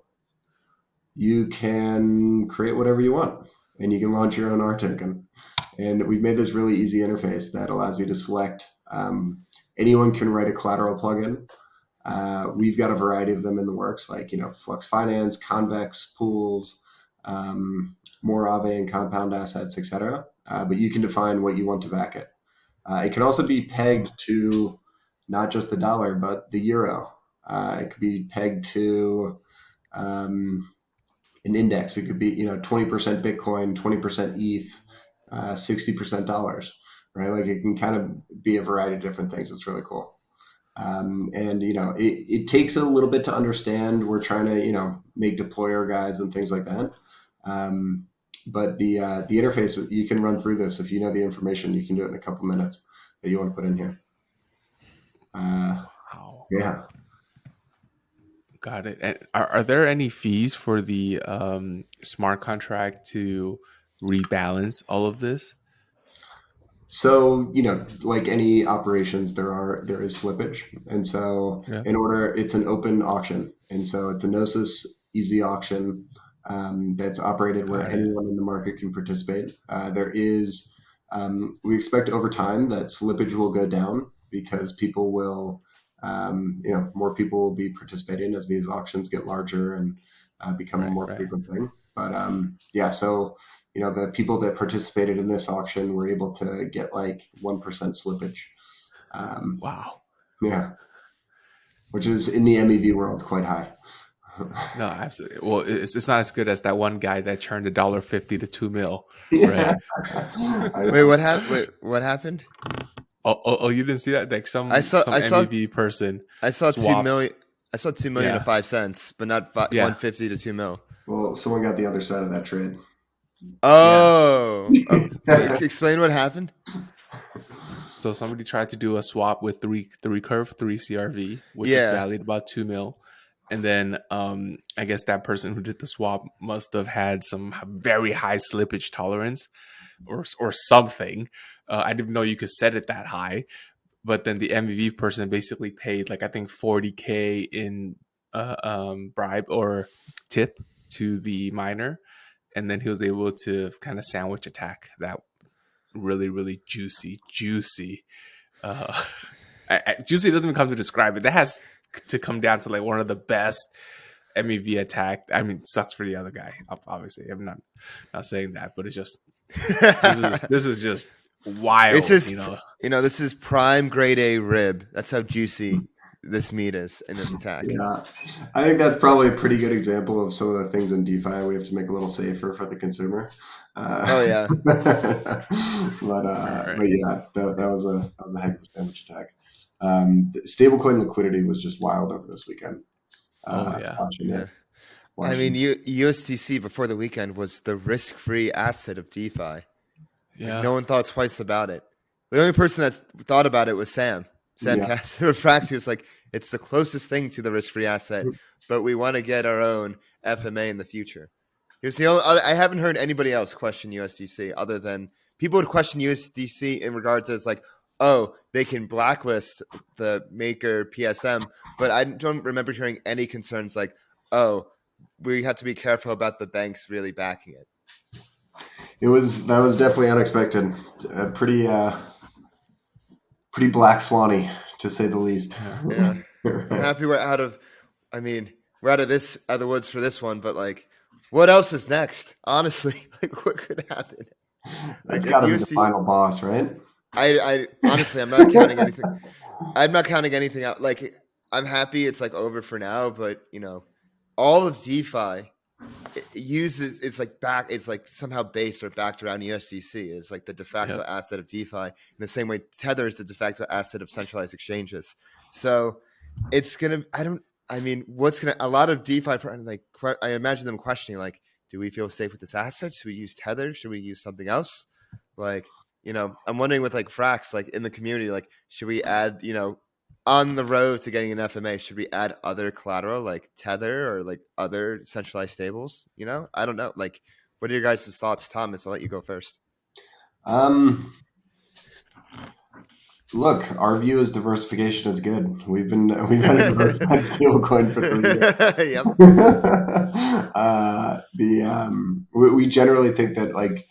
you can create whatever you want, and you can launch your own R token. And we've made this really easy interface that allows you to select. Anyone can write a collateral plugin. We've got a variety of them in the works, like Flux Finance, Convex, pools, Morave and compound assets, etc. But you can define what you want to back it. It can also be pegged to not just the dollar, but the euro. It could be pegged to an index. It could be 20% Bitcoin, 20% ETH, 60% dollars, right? Like it can kind of be a variety of different things. It's really cool. It takes a little bit to understand. We're trying to make deployer guides and things like that. But the interface, you can run through this. If you know the information, you can do it in a couple minutes that you want to put in here. Wow. Yeah. Got it. And are there any fees for the smart contract to rebalance all of this? So, like any operations, there is slippage. And so Yeah. it's an open auction. And so it's a Gnosis easy auction that's operated where Got it. anyone in the market can participate. We expect over time that slippage will go down because more people will be participating as these auctions get larger and become a Right. more Right. frequent thing. But yeah, so the people that participated in this auction were able to get like 1% slippage. Wow. Yeah, which is in the MEV world quite high. No, absolutely. Well, it's not as good as that one guy that turned $1.50 to 2 mil, Yeah. right? Wait, what happened? Wait, what happened? Oh, you didn't see that? Like some I saw MEV person I saw 2 swapped. million. I saw 2 million to Yeah, 5 cents, but not yeah, 150 to 2 mil. Well, someone got the other side of that trade. yeah. Explain what happened. So somebody tried to do a swap with three curve 3 CRV, which was Yeah. valued about 2 mil. And then I guess that person who did the swap must have had some very high slippage tolerance or something. I didn't know you could set it that high. But then the MEV person basically paid like I think 40K in bribe or tip to the miner, and then he was able to kind of sandwich attack that really juicy. Uh, juicy doesn't even come to describe it. That has to come down to like one of the best MEV attack. I mean, sucks for the other guy. Obviously, I'm not saying that, but it's just this is just wild. This is prime grade A rib. That's how juicy this meat is in this attack. Yeah, I think that's probably a pretty good example of some of the things in DeFi we have to make a little safer for the consumer. Oh yeah. But yeah, that was a heck of a sandwich attack. Stablecoin liquidity was just wild over this weekend. Watching it. I mean, USDC before the weekend was the risk-free asset of DeFi. Yeah. Like, no one thought twice about it. The only person that thought about it was Sam Cass of FrxETH. He was like, it's the closest thing to the risk-free asset, but we want to get our own FMA in the future. He was the only, I haven't heard anybody else question USDC other than people would question USDC in regards as like, oh, they can blacklist the maker PSM, but I don't remember hearing any concerns like, oh, we have to be careful about the banks really backing it. That was definitely unexpected. Pretty black swanny, to say the least. Yeah. I'm happy we're out of the woods for this one, but like, what else is next? Honestly, like, what could happen? That's got to be the final boss, right? I honestly, I'm not counting anything. I'm not counting anything out. Like, I'm happy it's like over for now, but all of DeFi it's like somehow based or backed around USDC is like the de facto asset of DeFi in the same way Tether is the de facto asset of centralized exchanges. So it's gonna. A lot of DeFi, like, I imagine them questioning like, do we feel safe with this asset? Should we use Tether? Should we use something else? Like, I'm wondering with like Frax, like in the community, like, should we add, on the road to getting an FMA, should we add other collateral like Tether or like other centralized stables? I don't know. Like, what are your guys' thoughts, Thomas? I'll let you go first. Look, our view is diversification is good. We've had a diversified stablecoin for 3 years. We generally think that like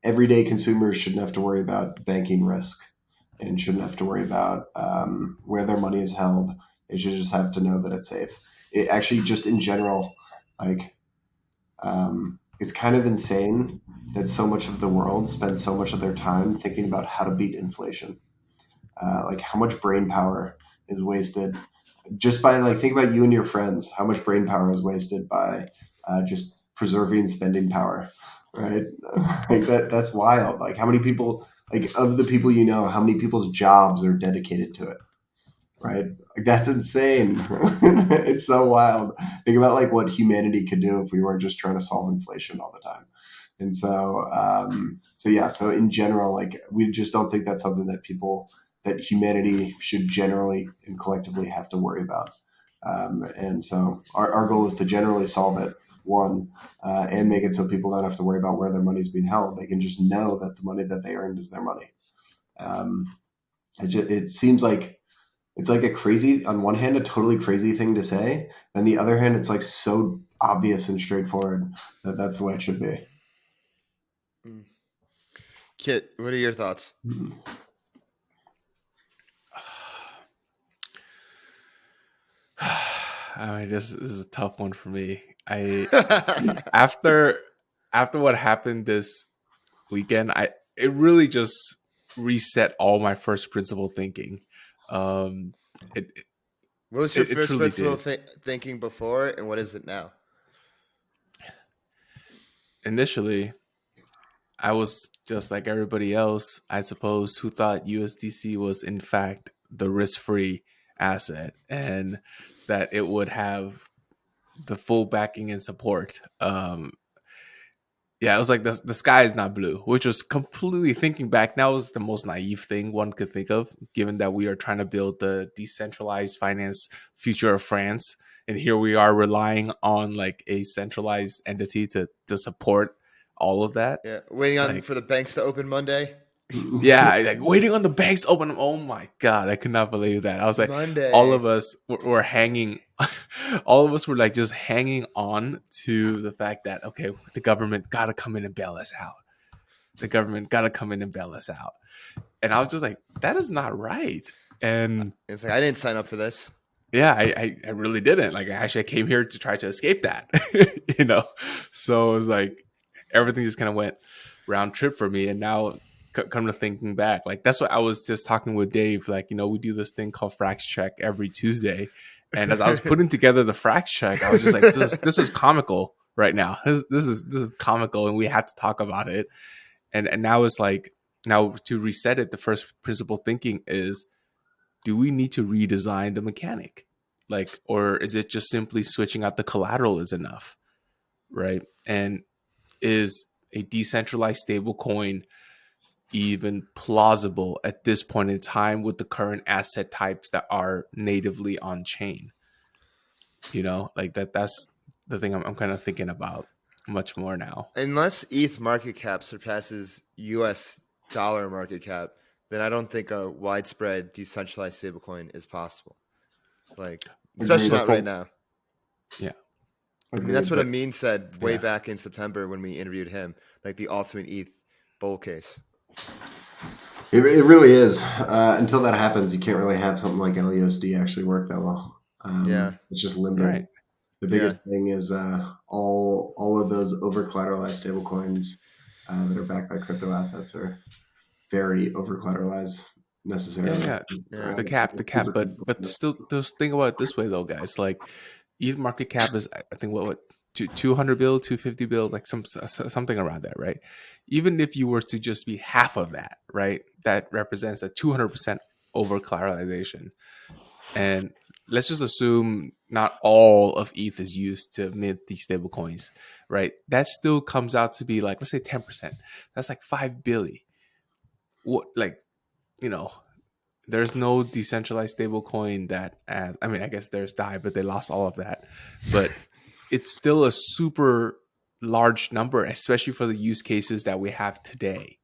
everyday consumers shouldn't have to worry about banking risk and shouldn't have to worry about where their money is held. They should just have to know that it's safe. It actually, just in general, like it's kind of insane that so much of the world spends so much of their time thinking about how to beat inflation. Like how much brain power is wasted just by like, think about you and your friends, how much brain power is wasted by just preserving spending power, right? Like that's wild. Like how many people, like of the people how many people's jobs are dedicated to it, right? Like that's insane. It's so wild. Think about like what humanity could do if we weren't just trying to solve inflation all the time. And so in general, like we just don't think that's something that humanity should generally and collectively have to worry about. And so our goal is to generally solve it, one, and make it so people don't have to worry about where their money is being held. They can just know that the money that they earned is their money. It seems like it's like a crazy, on one hand, a totally crazy thing to say. On the other hand, it's like so obvious and straightforward that that's the way it should be. Kit, what are your thoughts? I mean, this is a tough one for me. After what happened this weekend, it really just reset all my first principle thinking. It What was your it first truly principle did. thinking before, and what is it now? Initially, I was just like everybody else, I suppose, who thought USDC was in fact the risk-free asset and that it would have the full backing and support. Yeah, it was like the sky is not blue, which was completely, thinking back now, was the most naive thing one could think of, given that we are trying to build the decentralized finance future of France. And here we are relying on like a centralized entity to support all of that. Yeah, waiting on Like, for the banks to open Monday. yeah, like waiting on the banks to open. Oh my God, I could not believe that. I was like, all Monday. of us were hanging, all of us were like just hanging on to the fact that, okay, the government got to come in and bail us out. The government got to come in and bail us out. And I was just like, that is not right. And It's like I didn't sign up for this. yeah, I really didn't. Like, I came here to try to escape that, you know? So it was like, everything just kind of went round trip for me. And now, come to thinking back, like, that's what I was just talking with Dave. Like, we do this thing called FrxETH every Tuesday. And as I was putting together the FrxETH, I was just like, this is comical right now. This is comical, and we have to talk about it. And now it's like, now to reset it, the first principle thinking is, do we need to redesign the mechanic? Like, or is it just simply switching out the collateral is enough? Right. And is a decentralized stablecoin even plausible at this point in time with the current asset types that are natively on chain? Like that's the thing I'm kind of thinking about much more now. Unless ETH market cap surpasses US dollar market cap, then I don't think a widespread decentralized stablecoin is possible. Like, especially Agreed. not right now. Yeah. I mean, that's what But- Amin said way yeah. back in September when we interviewed him, like the ultimate ETH bull case. It really is. Until that happens, you can't really have something like LUSD actually work that well. Yeah. It's just limited. Right. The biggest thing is all of those over collateralized stablecoins that are backed by crypto assets are very over collateralized necessarily. Yeah. The cap, but still, just think about it this way though, guys. Like, ETH market cap is, I think, what 200 bill, 250 bill, like something around that, right? Even if you were to just be half of that, right, that represents a 200% over collateralization. And let's just assume not all of ETH is used to mint these stable coins, right? That still comes out to be like, let's say 10%. That's like 5 billion. What, like, there's no decentralized stable coin that, I mean, I guess there's DAI, but they lost all of that. But it's still a super large number, especially for the use cases that we have today.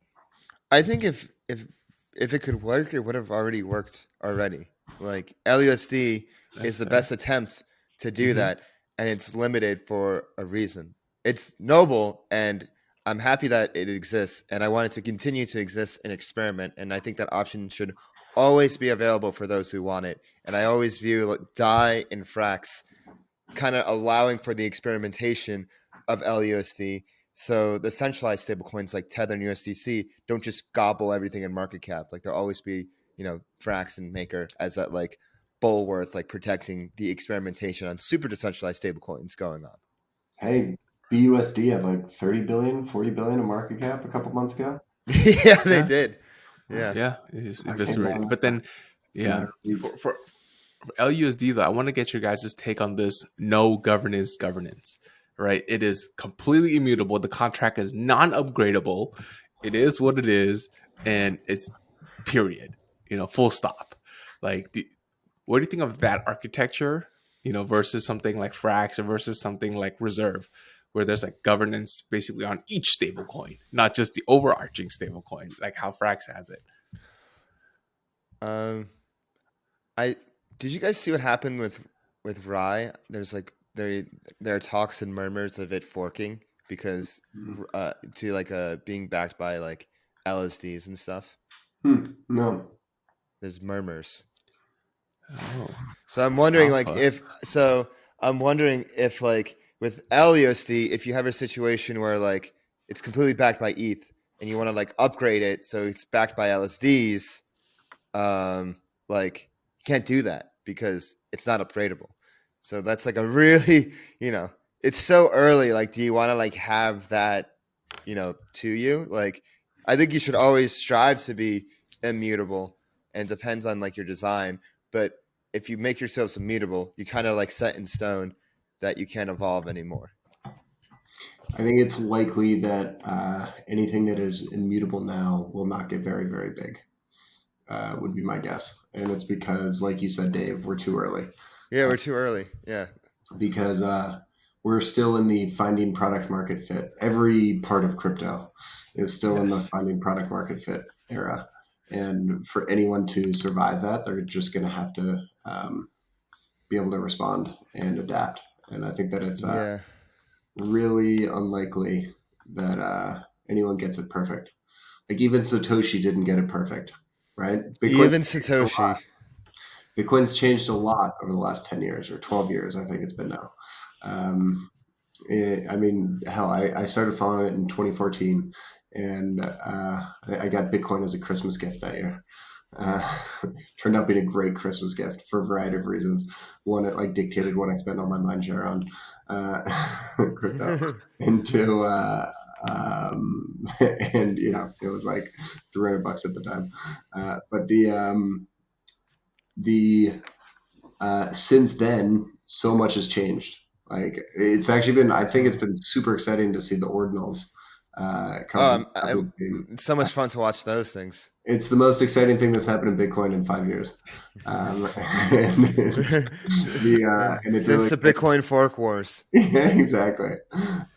I think if it could work, it would have already worked already. Like, LUSD is the best attempt to do that, and it's limited for a reason. It's noble, and I'm happy that it exists, and I want it to continue to exist and experiment. And I think that option should always be available for those who want it. And I always view like DAI and Frax kind of allowing for the experimentation of LUSD. So the centralized stablecoins like Tether and USDC don't just gobble everything in market cap. Like, there'll always be, Frax and Maker as that like bulwark, like protecting the experimentation on super decentralized stablecoins going on. Hey, BUSD had like 30 billion, 40 billion in market cap a couple months ago. Yeah, they did. Yeah. It's eviscerated. But then, for LUSD though, I want to get your guys' take on this. No governance, right? It is completely immutable. The contract is non-upgradable. It is what it is, and it's period. Full stop. Like, what do you think of that architecture? versus something like Frax or versus something like Reserve, where there's like governance basically on each stablecoin, not just the overarching stablecoin, like how Frax has it. I did you guys see what happened with Rye? There's like there are talks and murmurs of it forking because to like being backed by like LSDs and stuff. No. There's murmurs. Oh, So I'm wondering alpha. I'm wondering if like with LUSD, if you have a situation where like it's completely backed by ETH and you want to like upgrade it so it's backed by LSDs, like you can't do that because it's not upgradable. So that's like a really, it's so early. Like, do you want to like have that, to you? Like, I think you should always strive to be immutable, and it depends on like your design. But if you make yourselves immutable, you kind of like set in stone that you can't evolve anymore. I think it's likely that anything that is immutable now will not get very, very big, would be my guess. And it's because, like you said, Dave, we're too early. Yeah, we're too early. Yeah. Because we're still in the finding product market fit. Every part of crypto is still in the finding product market fit era. And for anyone to survive that, they're just going to have to be able to respond and adapt. And I think that it's really unlikely that anyone gets it perfect. Like even Satoshi didn't get it perfect, right? Even Satoshi. Bitcoin's changed a lot over the last 10 years or 12 years, I think it's been now. I mean, hell, I started following it in 2014, and I got Bitcoin as a Christmas gift that year. Turned out being a great Christmas gift for a variety of reasons. One, it like dictated what I spent all my mind share on crypto. And two, and it was like $300 at the time. But the since then, so much has changed. Like it's actually been, I think it's been super exciting to see the ordinals. It's so much fun to watch those things. It's the most exciting thing that's happened in Bitcoin in 5 years. Since the Bitcoin fork wars. Yeah, exactly.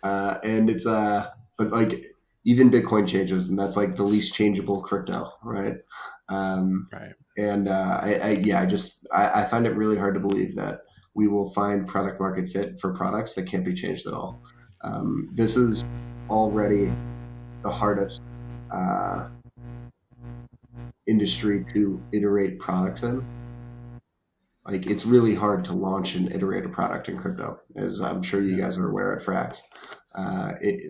And it's but like even Bitcoin changes, and that's like the least changeable crypto, right? Right. And I find it really hard to believe that we will find product market fit for products that can't be changed at all. This is already the hardest industry to iterate products in. Like it's really hard to launch and iterate a product in crypto, as I'm sure you guys are aware at Frax.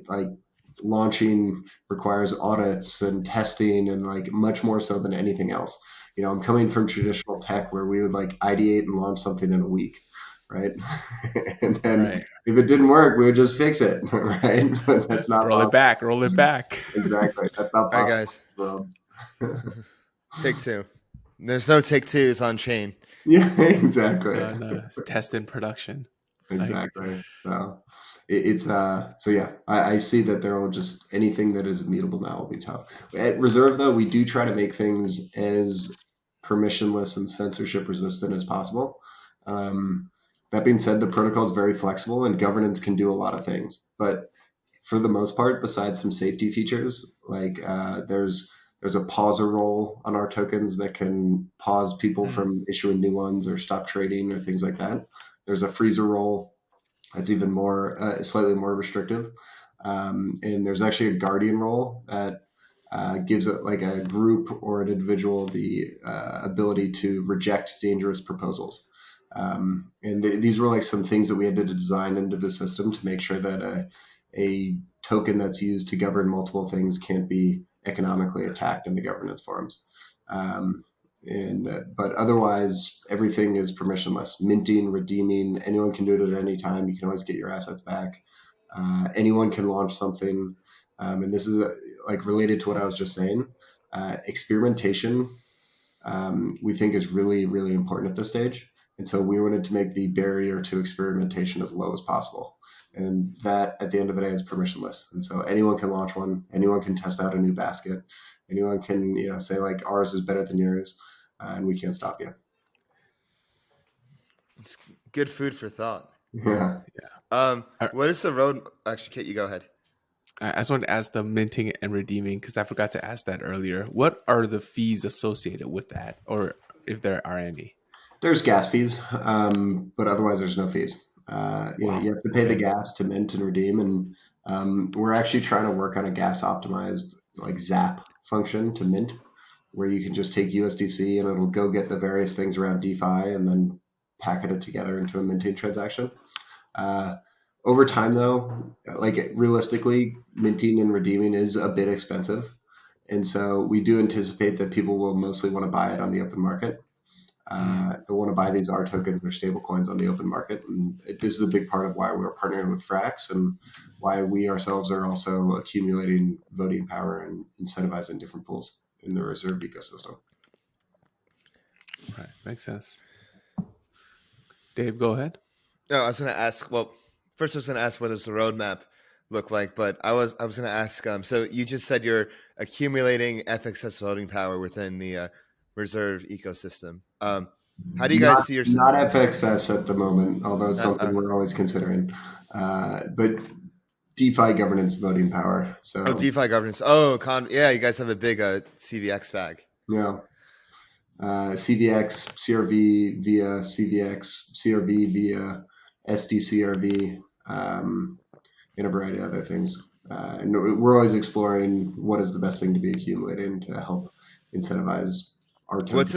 Like launching requires audits and testing and like much more so than anything else. I'm coming from traditional tech where we would like ideate and launch something in a week, right? And then if it didn't work, we would just fix it, right? But that's not roll it back. Exactly. That's not possible. All right, guys. Take two. There's no take twos on chain. Yeah, exactly. No, it's test in production. Exactly. So I see that there will just anything that is immutable now will be tough. At Reserve, though, we do try to make things as permissionless and censorship resistant as possible. That being said, the protocol is very flexible and governance can do a lot of things. But for the most part, besides some safety features, like there's a pauser role on our tokens that can pause people from issuing new ones or stop trading or things like that. There's a freezer role that's even more, slightly more restrictive. And there's actually a guardian role that gives it like a group or an individual the ability to reject dangerous proposals. And these were like some things that we had to design into the system to make sure that a token that's used to govern multiple things can't be economically attacked in the governance forums. But otherwise, everything is permissionless. Minting, redeeming, anyone can do it at any time. You can always get your assets back. Anyone can launch something. And this is like related to what I was just saying. Experimentation, we think is really, really important at this stage. And so we wanted to make the barrier to experimentation as low as possible. And that, at the end of the day, is permissionless. And so anyone can launch one. Anyone can test out a new basket. Anyone can, say like ours is better than yours, and we can't stop you. It's good food for thought. Yeah. What is the road? Actually, Kate, you go ahead. I just wanted to ask the minting and redeeming because I forgot to ask that earlier. What are the fees associated with that, or if there are any? There's gas fees, but otherwise there's no fees. You Wow. have to pay the Okay. gas to mint and redeem, and we're actually trying to work on a gas optimized like Zap function to mint, where you can just take USDC and it'll go get the various things around DeFi and then packet it together into a minting transaction. Over time, Nice. though, like realistically, minting and redeeming is a bit expensive, and so we do anticipate that people will mostly want to buy it on the open market. They want to buy these R tokens or stable coins on the open market. And this is a big part of why we're partnering with Frax and why we ourselves are also accumulating voting power and incentivizing different pools in the reserved ecosystem. Right. Makes sense. Dave, go ahead. No, I was going to ask. Well, first I was going to ask, what does the roadmap look like? But I was going to ask. So you just said you're accumulating FXS voting power within the reserve ecosystem. How do you guys see yourself? Not FXS at the moment, although it's something we're always considering. But DeFi governance voting power. So DeFi governance. Oh, yeah, you guys have a big CVX bag. yeah. CVX, CRV via CVX, CRV via SDCRV, and a variety of other things. And we're always exploring what is the best thing to be accumulating to help incentivize our time. What's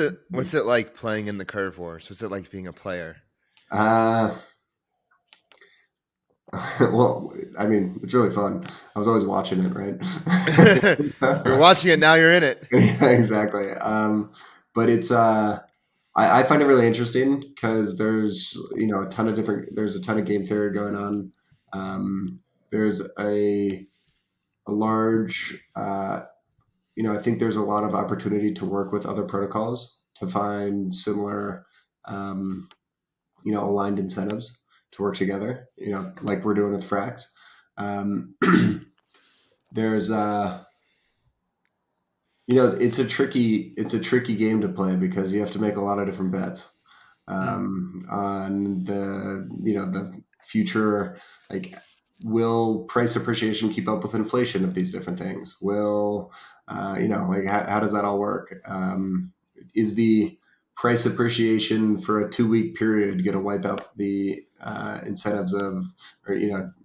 it like playing in the curve wars? What's it like being a player? Well, I mean, it's really fun. I was always watching it, right? You're watching it, now you're in it. Yeah, exactly. But it's I find it really interesting because there's a ton of game theory going on. There's a large I think there's a lot of opportunity to work with other protocols to find similar aligned incentives to work together, like we're doing with Frax. There's it's a tricky game to play because you have to make a lot of different bets on the future. Like, will price appreciation keep up with inflation of these different things? Will how does that all work? Is the price appreciation for a 2-week period going to wipe out the incentives of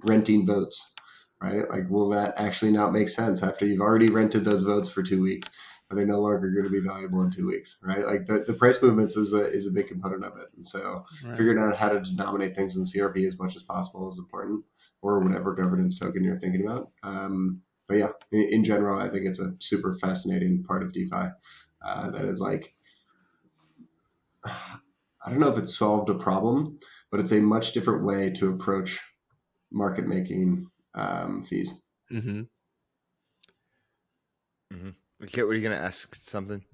renting votes? Right? Like, will that actually not make sense after you've already rented those votes for 2 weeks? Are they no longer going to be valuable in 2 weeks? Right? Like, the price movements is a big component of it. And so figuring out how to denominate things in CRP as much as possible is important, or whatever governance token you're thinking about. But yeah, in general, I think it's a super fascinating part of DeFi that is like, I don't know if it's solved a problem, but it's a much different way to approach market making fees. Mm-hmm. Okay, were you going to ask something?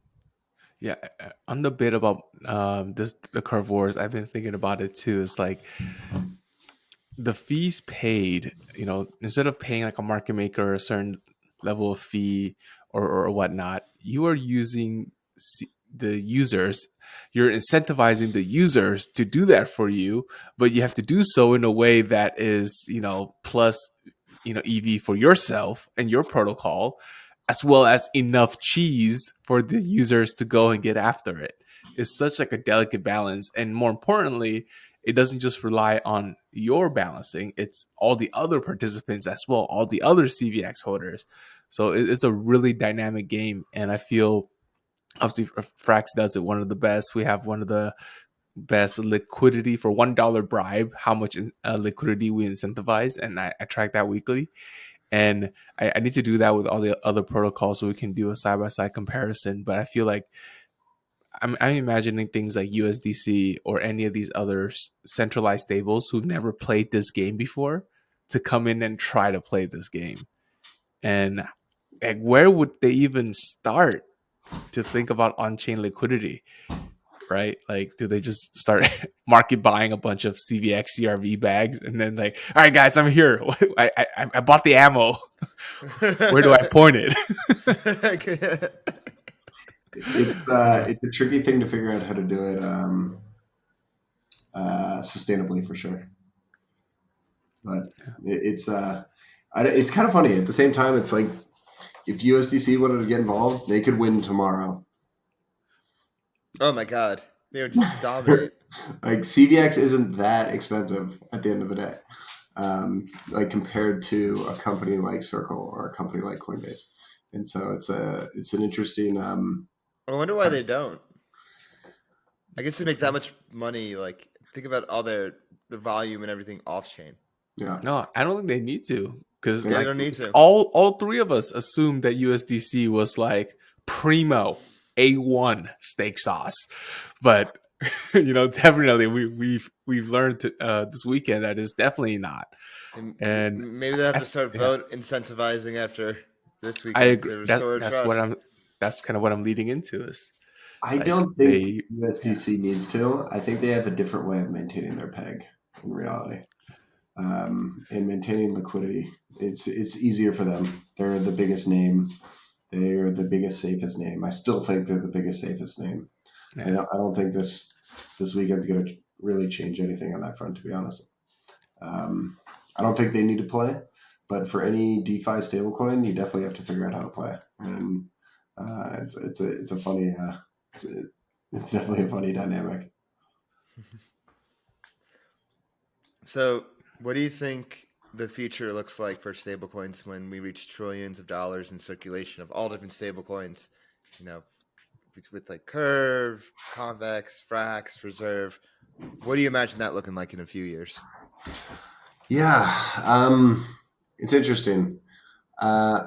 Yeah, on the bit about the curve wars, I've been thinking about it too. It's like the fees paid, instead of paying like a market maker a certain level of fee or whatnot, you are using the users. You're incentivizing the users to do that for you, but you have to do so in a way that is, plus, EV for yourself and your protocol, as well as enough cheese for the users to go and get after it. It's such like a delicate balance. And more importantly, it doesn't just rely on your balancing, it's all the other participants as well, all the other CVX holders. So it's a really dynamic game. And I feel obviously Frax does it one of the best. We have one of the best liquidity for $1 bribe, how much liquidity we incentivize. And I track that weekly. And I need to do that with all the other protocols so we can do a side-by-side comparison. But I feel like I'm imagining things like USDC or any of these other centralized stables who've never played this game before to come in and try to play this game. And like, where would they even start to think about on-chain liquidity? Right? Like, do they just start market buying a bunch of CVX CRV bags and then like, all right, guys, I'm here. I bought the ammo. Where do I point it? It's a tricky thing to figure out how to do it. sustainably for sure. But it's kind of funny. At the same time, it's like if USDC wanted to get involved, they could win tomorrow. Oh my God, they would just dominate. Like CVX isn't that expensive at the end of the day, like compared to a company like Circle or a company like Coinbase. And so it's an interesting. I wonder why they don't. I guess to make that much money, like think about all the volume and everything off chain. Yeah. No, I don't think they need to, because They like don't need to. all three of us assumed that USDC was like primo A1 steak sauce, but definitely we've learned this weekend that is definitely not. And Maybe they have to start vote incentivizing after this weekend. I agree. To restore trust. That's kind of what I'm leading into is. I Like, don't think USDC needs to. I think they have a different way of maintaining their peg in reality. And maintaining liquidity, it's easier for them. They're the biggest name. They're the biggest, safest name. I still think they're the biggest, safest name. Yeah. I don't think this weekend's going to really change anything on that front, to be honest. I don't think they need to play, but for any DeFi stablecoin, you definitely have to figure out how to play. And it's a funny, it's definitely a funny dynamic. So, what do you think the future looks like for stablecoins when we reach trillions of dollars in circulation of all different stablecoins? With like Curve, Convex, Frax, Reserve. What do you imagine that looking like in a few years? Yeah, it's interesting. I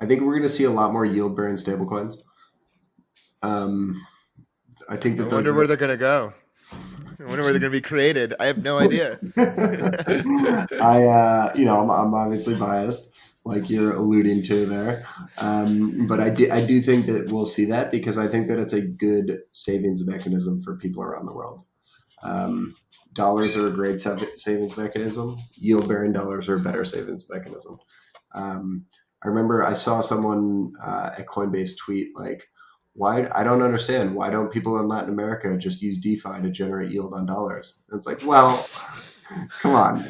think we're going to see a lot more yield-bearing stablecoins. I think that I wonder where they're going to go. I wonder where they're going to be created. I have no idea. I'm obviously biased, like you're alluding to there, but I do think that we'll see that because I think that it's a good savings mechanism for people around the world. Dollars are a great savings mechanism. Yield-bearing dollars are a better savings mechanism. I remember I saw someone at Coinbase tweet like, "Why? I don't understand. Why don't people in Latin America just use DeFi to generate yield on dollars?" And it's like, well, come on,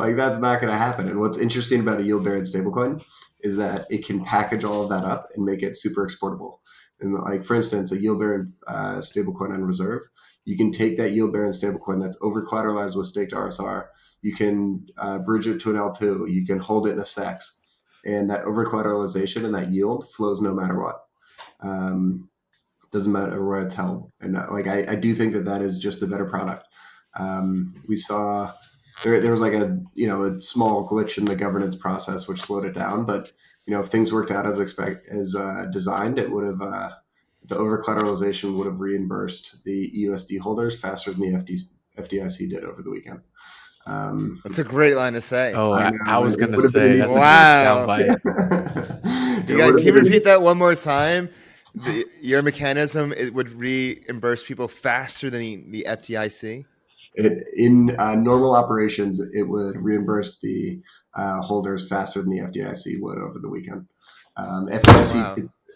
like that's not going to happen. And what's interesting about a yield-bearing stablecoin is that it can package all of that up and make it super exportable. And like, for instance, a yield-bearing stablecoin on Reserve, you can take that yield-bearing stablecoin that's over-collateralized with staked RSR, you can bridge it to an L2, you can hold it in a SEX, and that over-collateralization and that yield flows no matter what. Doesn't matter where it's held. And I do think that is just a better product. We saw there was like a small glitch in the governance process which slowed it down, but if things worked out as designed, it would have the over collateralization would have reimbursed the USD holders faster than the FDIC did over the weekend. That's a great line to say. Oh, I was going to would've say been that's wow. a great soundbite. Can you repeat that one more time? Your mechanism, it would reimburse people faster than the FDIC? In normal operations, it would reimburse the holders faster than the FDIC would over the weekend.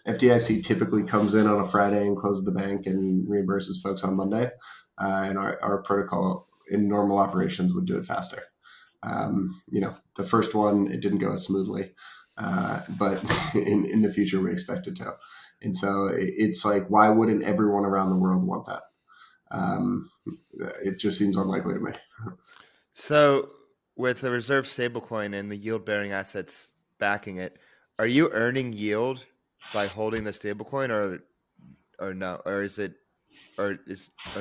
FDIC typically comes in on a Friday and closes the bank and reimburses folks on Monday. And our protocol in normal operations would do it faster. The first one, it didn't go as smoothly, but in the future, we expect it to. And so it's like, why wouldn't everyone around the world want that? It just seems unlikely to me. So with the reserve stablecoin and the yield-bearing assets backing it, are you earning yield by holding the stablecoin or no? Or is it or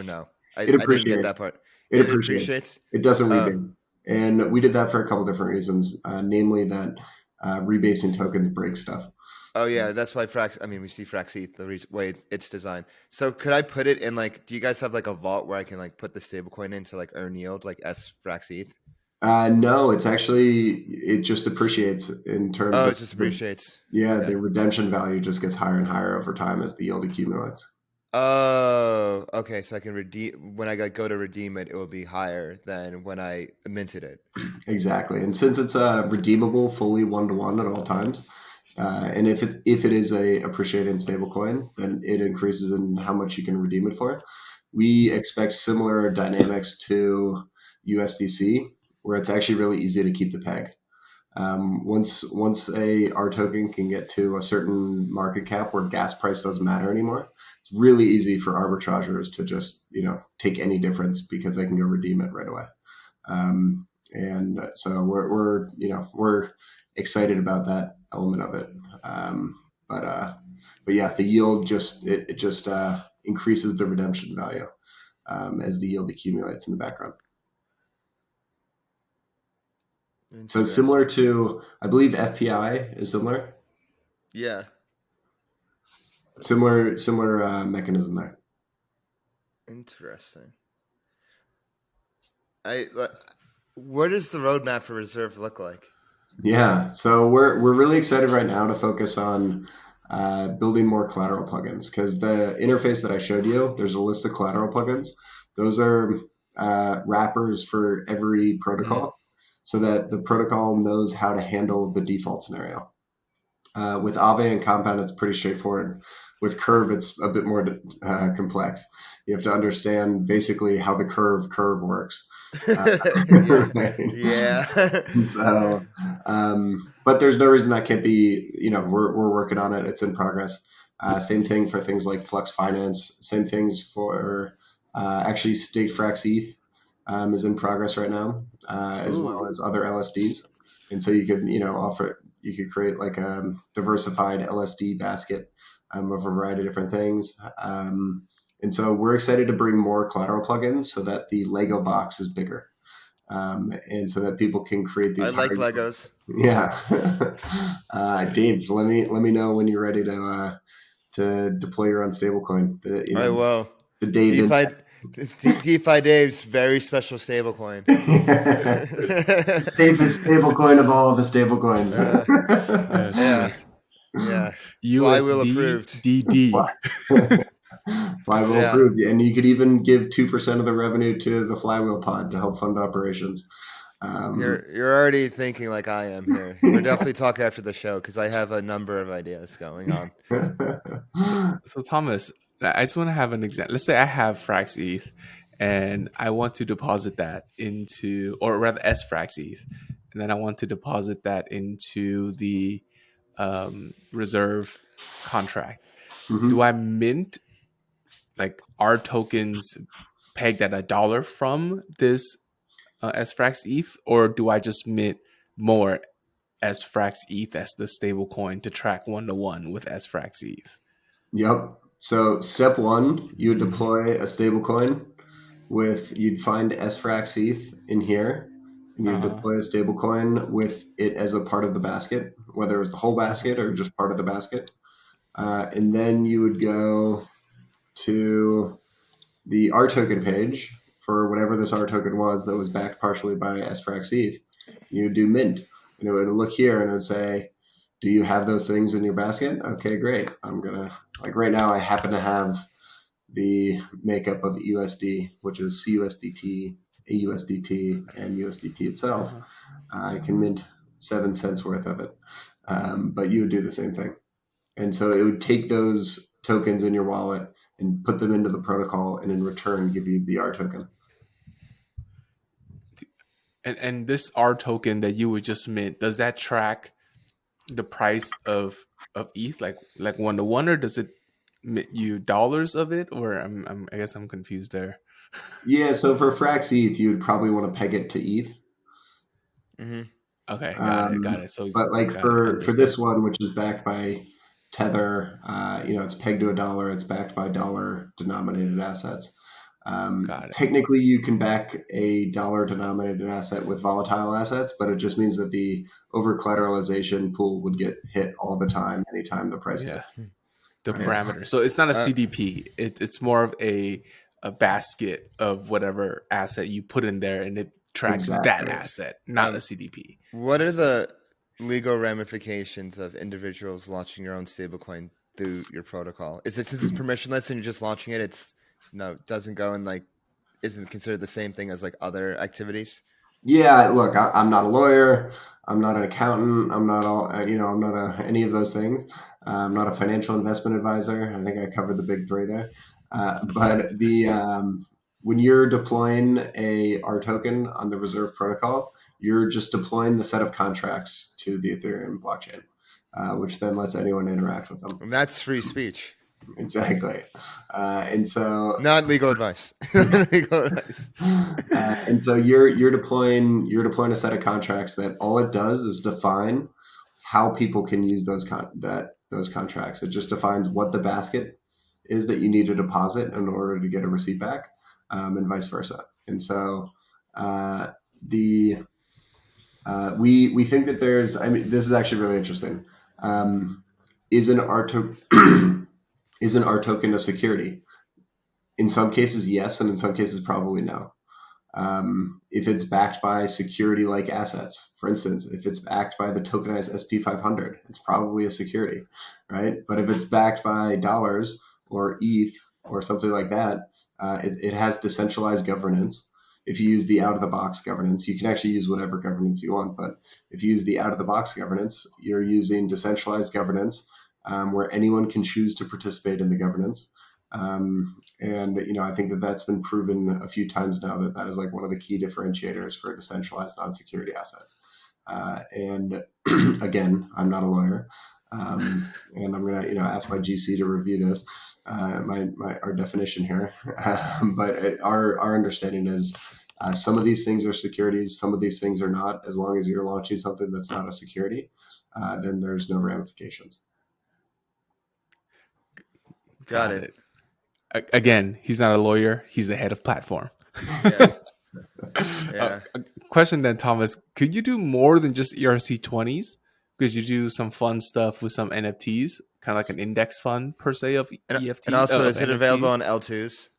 no? I didn't get that part. It appreciates. It doesn't rebase. And we did that for a couple different reasons, namely that rebasing tokens break stuff. Oh yeah, that's why we see FrxETH the way it's designed. So could I put it in do you guys have like a vault where I can put the stablecoin in to earn yield like FrxETH? No, it just appreciates in terms of. Oh, it just appreciates. Yeah, okay. The redemption value just gets higher and higher over time as the yield accumulates. Oh, okay. So I can redeem when I go to redeem it, it will be higher than when I minted it. Exactly, and since it's redeemable fully 1-to-1 at all times, And if it is a appreciating stablecoin, then it increases in how much you can redeem it for. We expect similar dynamics to USDC, where it's actually really easy to keep the peg. Once our token can get to a certain market cap where gas price doesn't matter anymore, it's really easy for arbitrageurs to just take any difference because they can go redeem it right away. And so we're excited about that element of it. But yeah, the yield just increases the redemption value as the yield accumulates in the background. So it's similar to, I believe FPI is similar. Yeah. Similar mechanism there. Interesting. What does the roadmap for Reserve look like? Yeah, so we're really excited right now to focus on building more collateral plugins, because the interface that I showed you, there's a list of collateral plugins. Those are wrappers for every protocol, so that the protocol knows how to handle the default scenario. With Aave and Compound, it's pretty straightforward. With Curve, it's a bit more complex. You have to understand basically how the curve works. Yeah. So, but there's no reason that can't be. We're working on it. It's in progress. Same thing for things like Flux Finance. Same things for actually State FrxETH is in progress right now, as well as other LSDs. And so you could you could create like a diversified LSD basket of a variety of different things. And so we're excited to bring more collateral plugins so that the Lego box is bigger. And so that people can create these. I like Legos. Yeah. Dave, let me know when you're ready to deploy your own stablecoin. I will. The David. DeFi Dave's very special stablecoin. Safest stablecoin of all the stablecoins. Yeah. USD Flywheel approved. DD. Flywheel approved, and you could even give 2% of the revenue to the Flywheel pod to help fund operations. You're already thinking like I am here. We're definitely talking after the show because I have a number of ideas going on. So Thomas, I just want to have an example. Let's say I have FrxETH and I want to deposit that into, or rather FrxETH, and then I want to deposit that into the reserve contract. Mm-hmm. Do I mint like our tokens pegged at $1 from this FrxETH, or do I just mint more FrxETH as the stable coin to track 1-to-1 with FrxETH? Yep. So step one, you would deploy a stablecoin you'd find FrxETH in here, and you deploy a stablecoin with it as a part of the basket, whether it was the whole basket or just part of the basket. And then you would go to the R token page for whatever this R token was that was backed partially by FrxETH. You would do mint, and it would look here and it would say, do you have those things in your basket? Okay, great. I'm gonna, like right now I happen to have the makeup of USD, which is CUSDT, AUSDT, and USDT itself. I can mint 7 cents worth of it, but you would do the same thing. And so it would take those tokens in your wallet and put them into the protocol, and in return give you the R token. And this R token that you would just mint, does that track the price of ETH like 1-to-1, or does it mint you dollars of it? Or I guess I'm confused there. Yeah, so for FrxETH, you would probably want to peg it to ETH. Mm-hmm. Okay, got it. So, but like for this one, which is backed by Tether, it's pegged to $1. It's backed by dollar-denominated assets. Technically, you can back a dollar-denominated asset with volatile assets, but it just means that the over-collateralization pool would get hit all the time, anytime the price hit. The parameter. So it's not a CDP. It's more of a basket of whatever asset you put in there, and it tracks that asset, not a CDP. What are the legal ramifications of individuals launching your own stablecoin through your protocol? Is it, since it's permissionless and you're just launching it, doesn't go and isn't considered the same thing as like other activities? Yeah, look, I'm not a lawyer. I'm not an accountant. I'm not I'm not any of those things. I'm not a financial investment advisor. I think I covered the big three there. But when you're deploying a R token on the Reserve protocol, you're just deploying the set of contracts to the Ethereum blockchain, which then lets anyone interact with them. And that's free speech, Exactly. And so not legal advice. Legal advice. and so you're deploying a set of contracts that all it does is define how people can use those contracts. It just defines what the basket is that you need to deposit in order to get a receipt back, and vice versa. And so we think that there's. I mean, this is actually really interesting. Is an R token a security? In some cases, yes, and in some cases, probably no. If it's backed by security-like assets, for instance, if it's backed by the tokenized SP500, it's probably a security, right? But if it's backed by dollars or ETH or something like that, it has decentralized governance. If you use the out-of-the-box governance, you can actually use whatever governance you want. But if you use the out-of-the-box governance, you're using decentralized governance, where anyone can choose to participate in the governance. And I think that that's been proven a few times now that is like one of the key differentiators for a decentralized non-security asset. And again, I'm not a lawyer, and I'm gonna ask my GC to review this, our definition here. But our understanding is some of these things are securities, some of these things are not. As long as you're launching something that's not a security, then there's no ramifications. Got it. Again, he's not a lawyer. He's the head of platform. Yeah. Question then, Thomas. Could you do more than just ERC20s? Could you do some fun stuff with some NFTs? Kind of like an index fund, per se, of EFTs? And also, is it NFTs? available on L2s?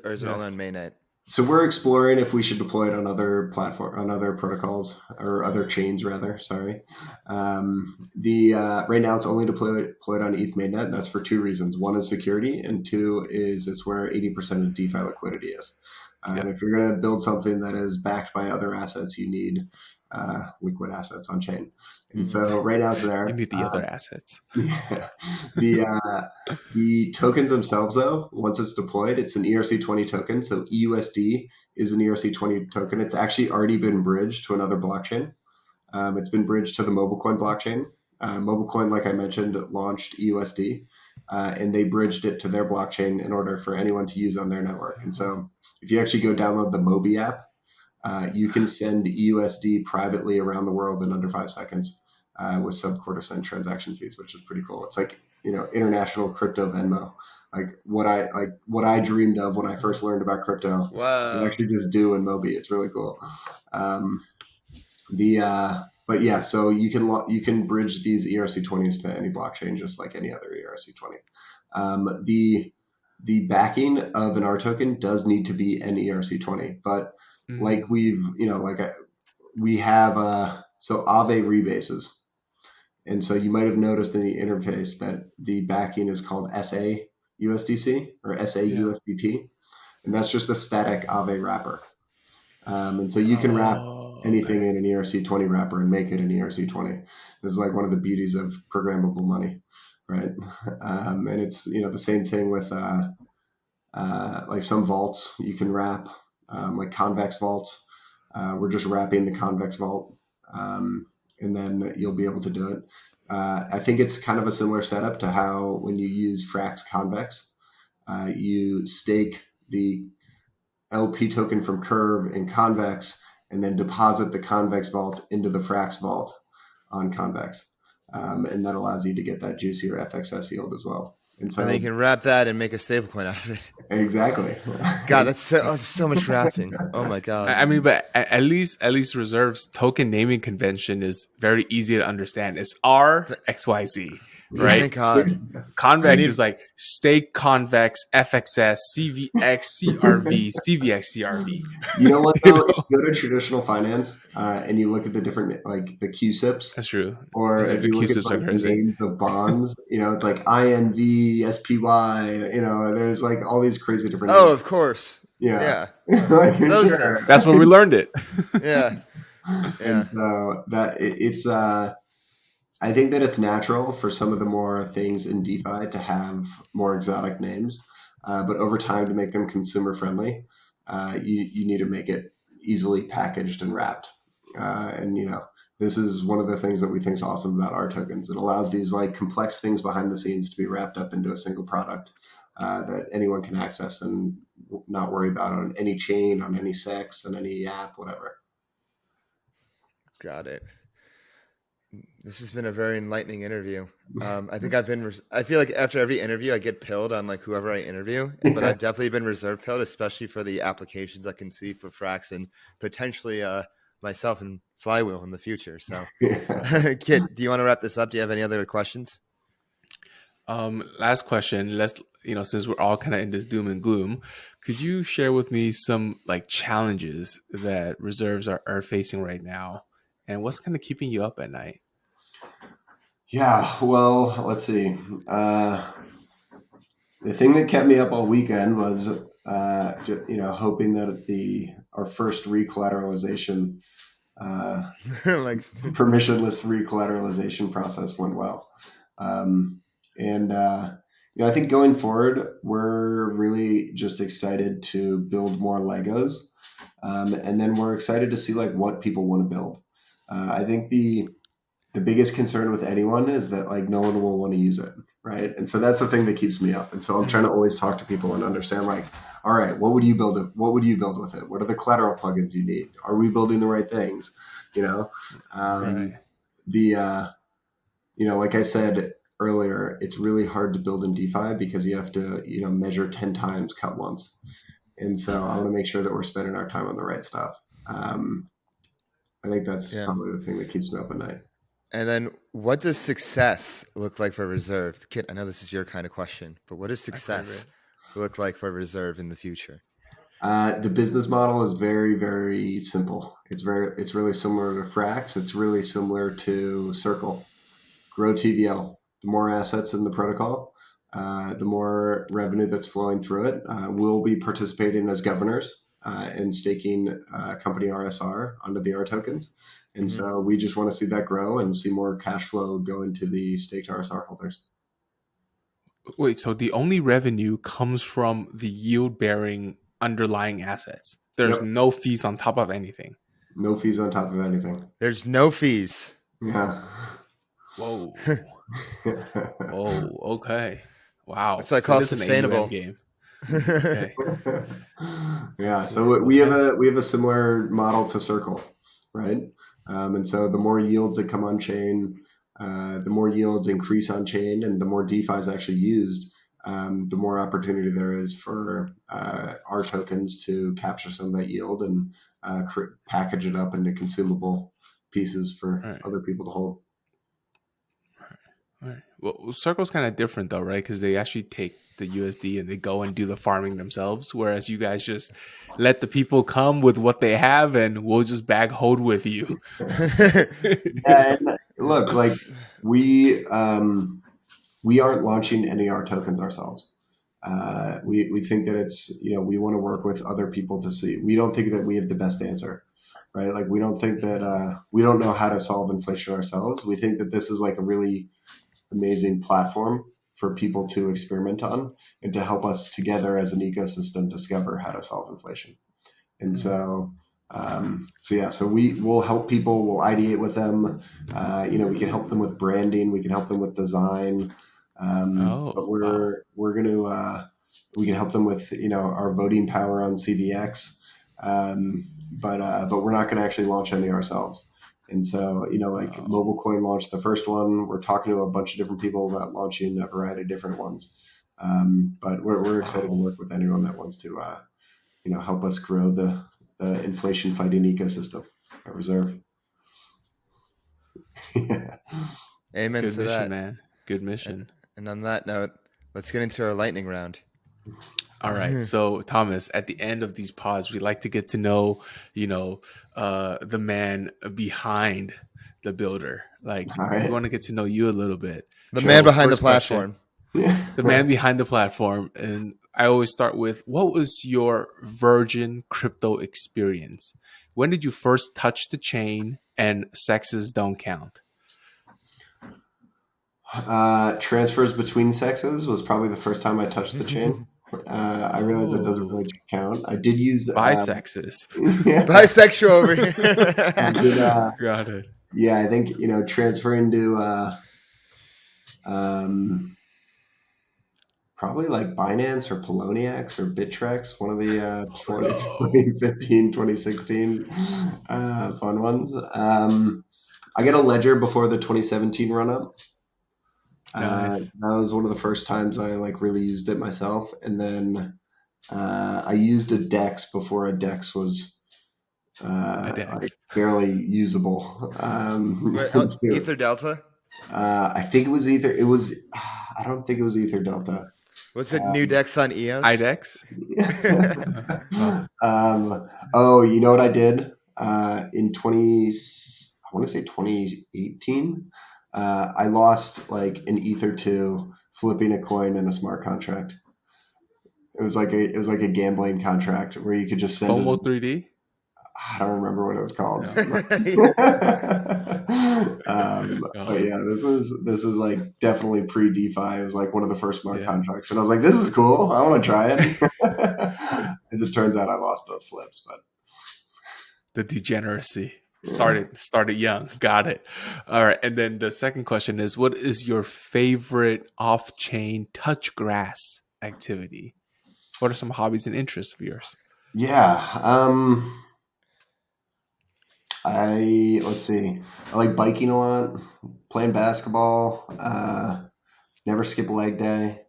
Or is it only Yes. on mainnet? So we're exploring if we should deploy it on other protocols or other chains rather. Sorry. Right now it's only deployed on ETH mainnet. And that's for two reasons. One is security, and two is it's where 80% of DeFi liquidity is. And if you're going to build something that is backed by other assets, you need liquid assets on chain. And so right now it's there. You need the other assets. Yeah. The tokens themselves, though, once it's deployed, it's an ERC20 token. So USD is an ERC20 token. It's actually already been bridged to another blockchain. It's been bridged to the MobileCoin blockchain. MobileCoin, like I mentioned, launched USD, and they bridged it to their blockchain in order for anyone to use on their network. And so if you actually go download the Mobi app, you can send USD privately around the world in under 5 seconds with sub-quarter cent transaction fees, which is pretty cool. It's like international crypto Venmo, like what I dreamed of when I first learned about crypto. Wow. You actually just do in Mobi. It's really cool. But yeah, so you can bridge these ERC20s to any blockchain just like any other ERC20. The backing of an R token does need to be an ERC20, but like we have so Aave rebases. And so you might have noticed in the interface that the backing is called SA USDC or SA USDT, and that's just a static Aave wrapper. And so you can wrap anything in an ERC20 wrapper and make it an ERC20. This is like one of the beauties of programmable money, right? And it's the same thing with like some vaults you can wrap, like convex vaults. We're just wrapping the convex vault, and then you'll be able to do it. I think it's kind of a similar setup to how when you use Frax Convex, you stake the LP token from Curve in Convex and then deposit the Convex vault into the Frax vault on Convex. And that allows you to get that juicier FXS yield as well. And so And then you can wrap that and make a stablecoin out of it. Exactly. God, that's so much wrapping. Oh my God. I mean, but at least Reserve's token naming convention is very easy to understand. It's RXYZ, right? Thank God. Convex is like stake convex, FXS, CVX, CRV, CVX, CRV. You know what though? If you go to traditional finance and you look at the different like the QSIPs. That's true. Or if you look at like the names of bonds, it's like INV, SPY, there's like all these crazy different names. Oh, of course. Yeah. Yeah. Like, Those sure. things. That's where we learned it. Yeah. And Yeah. so it's I think that it's natural for some of the more things in DeFi to have more exotic names, but over time to make them consumer friendly, you need to make it easily packaged and wrapped. And this is one of the things that we think is awesome about our tokens. It allows these like complex things behind the scenes to be wrapped up into a single product that anyone can access and not worry about on any chain, on any sex, on any app, whatever. Got it. This has been a very enlightening interview. I think I feel like after every interview, I get pilled on like whoever I interview, but I've definitely been reserve pilled, especially for the applications I can see for Frax and potentially myself and Flywheel in the future. So, Kit, do you want to wrap this up? Do you have any other questions? Last question. Let's, since we're all kind of in this doom and gloom, could you share with me some like challenges that reserves are facing right now, and what's kind of keeping you up at night? Yeah, well, let's see. The thing that kept me up all weekend was, hoping that our first recollateralization, Like, permissionless recollateralization process went well. And I think going forward, we're really just excited to build more Legos, and then we're excited to see like what people want to build. I think the biggest concern with anyone is that like no one will want to use it, right? And so that's the thing that keeps me up. And so I'm trying to always talk to people and understand like, all right, what would you build it? What would you build with it? What are the collateral plugins you need? Are we building the right things? Right. Like I said earlier, it's really hard to build in DeFi because you have to, measure 10 times, cut once. And so I want to make sure that we're spending our time on the right stuff. I think that's probably the thing that keeps me up at night. and then what does success look like for Reserve? Kit, I know this is your kind of question, but what does success look like for Reserve in the future? The business model is very, very simple. It's really similar to Frax. It's really similar to Circle. Grow TVL. The more assets in the protocol, the more revenue that's flowing through it. We'll be participating as governors and staking company RSR onto the R tokens. And so we just want to see that grow and see more cash flow go into the staked RSR holders. Wait, so the only revenue comes from the yield-bearing underlying assets. There's no fees on top of anything. No fees on top of anything. There's no fees. Yeah. Whoa. Oh, okay. Wow. That's why I call it sustainable. Game. Okay. Yeah. So we have a similar model to Circle, right? And so the more yields that come on chain, the more yields increase on chain, and the more DeFi is actually used, the more opportunity there is for our tokens to capture some of that yield and package it up into consumable pieces for other people to hold. All right. Well, Circle's kind of different though, right? Because they actually take the USD and they go and do the farming themselves, whereas you guys just let the people come with what they have, and we'll just bag hold with you. Yeah, and look, like we aren't launching any R tokens ourselves. We think that it's we want to work with other people to see. We don't think that we have the best answer, right? Like we don't think that we don't know how to solve inflation ourselves. We think that this is like a really amazing platform for people to experiment on and to help us together as an ecosystem discover how to solve inflation. And so we will help people. We'll ideate with them. We can help them with branding. We can help them with design. But we're going to we can help them with our voting power on CVX. But we're not going to actually launch any ourselves. And so, MobileCoin launched the first one. We're talking to a bunch of different people about launching a variety of different ones. But we're excited to work with anyone that wants to, help us grow the inflation fighting ecosystem at Reserve. Yeah. Amen Good to mission, that, man. Good mission. And on that note, let's get into our lightning round. All right. So, Thomas, at the end of these pods, we like to get to know, the man behind the builder. Like, we want to get to know you a little bit. The man behind the platform. the man behind the platform. And I always start with, what was your virgin crypto experience? When did you first touch the chain? And sexes don't count. Transfers between sexes was probably the first time I touched the chain. I realized that doesn't really count. I did use Bisexes. yeah, Bisexual over I did, here. Got it. yeah, I think transferring to probably like Binance or Poloniex or Bittrex, one of the 2015, 2016 fun ones. I got a ledger before the 2017 run up. Nice. That was one of the first times I like really used it myself, and then I used a Dex before a Dex was A like Dex. barely usable. Ether Delta? I think it was either it was. I don't think it was Ether Delta. Was it new Dex on EOS? IDEX? Oh, you know what I did in I want to say 2018. I lost like an Ether 2 flipping a coin in a smart contract. It was like a gambling contract where you could just send FOMO it. 3D? I don't remember what it was called. But yeah, this is like definitely pre DeFi. It was like one of the first smart contracts, and I was like, "This is cool. I want to try it." As it turns out, I lost both flips, but The degeneracy started young. Got it. All right. And then the second question is, what is your favorite off-chain touch grass activity? What are some hobbies and interests of yours? yeah. Let's see. I like biking a lot, playing basketball. Never skip a leg day.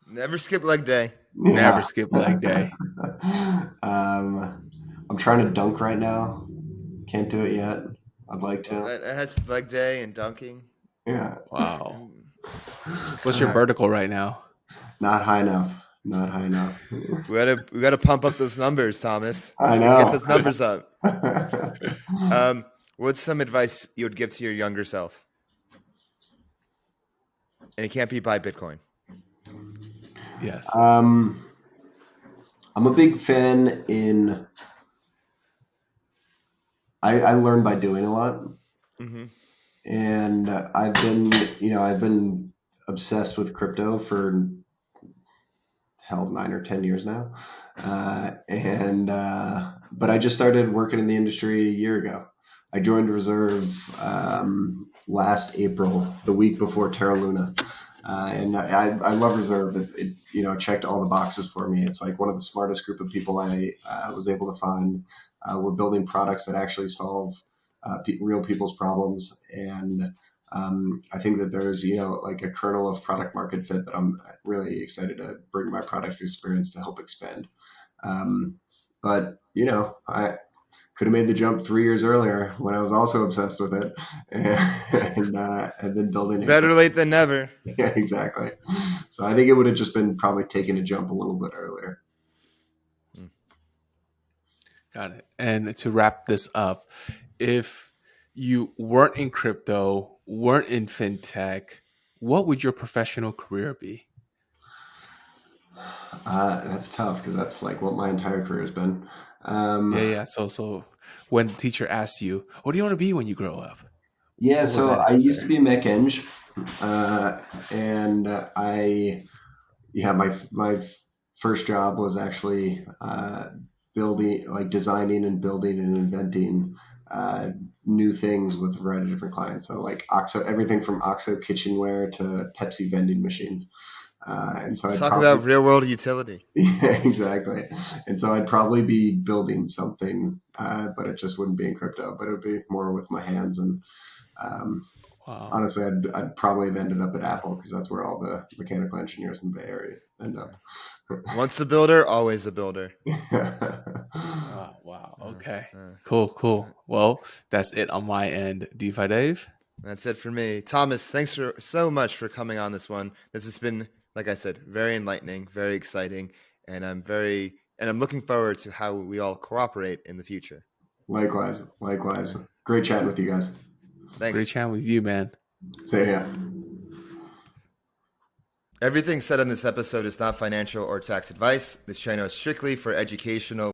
Never skip leg day. Never skip leg day. I'm trying to dunk right now. Can't do it yet. I'd like to. It has leg day and dunking. Yeah. Wow. What's your vertical right now? Not high enough. Not high enough. We gotta pump up those numbers, Thomas. I know. Get those numbers up. What's some advice you would give to your younger self? And it can't be buy Bitcoin. Yes. I'm a big fan in. I learn by doing a lot, and I've been obsessed with crypto for 9 or 10 years now, but I just started working in the industry a year ago. I joined Reserve last April, the week before Terra Luna. And I love Reserve. It checked all the boxes for me. It's like one of the smartest group of people I was able to find. We're building products that actually solve real people's problems. And I think that there's, like a kernel of product market fit that I'm really excited to bring my product experience to help expand. But, I could have made the jump 3 years earlier when I was also obsessed with it and been building it. Better late than never. Yeah, exactly. So I think it would have just been probably taking a jump a little bit earlier. Got it. And to wrap this up, if you weren't in crypto, weren't in fintech, what would your professional career be? That's tough because that's like what my entire career has been. Yeah. So when the teacher asks you, what do you want to be when you grow up? Yeah, so I used to be a mech eng, and my first job was actually designing and building and inventing new things with a variety of different clients. So like everything from OXO kitchenware to Pepsi vending machines. And so Talk about real world utility. Yeah, exactly. And so I'd probably be building something, but it just wouldn't be in crypto, but it would be more with my hands. And honestly, I'd probably have ended up at Apple because that's where all the mechanical engineers in the Bay Area end up. Once a builder, always a builder. Wow. Okay. Cool. Well, that's it on my end. DeFi Dave? That's it for me. Thomas, thanks so much for coming on this one. This has been, like I said, very enlightening, very exciting, and I'm looking forward to how we all cooperate in the future. Likewise. Great chatting with you guys. Thanks. Great chatting with you, man. Same here. Everything said on this episode is not financial or tax advice. This channel is strictly for educational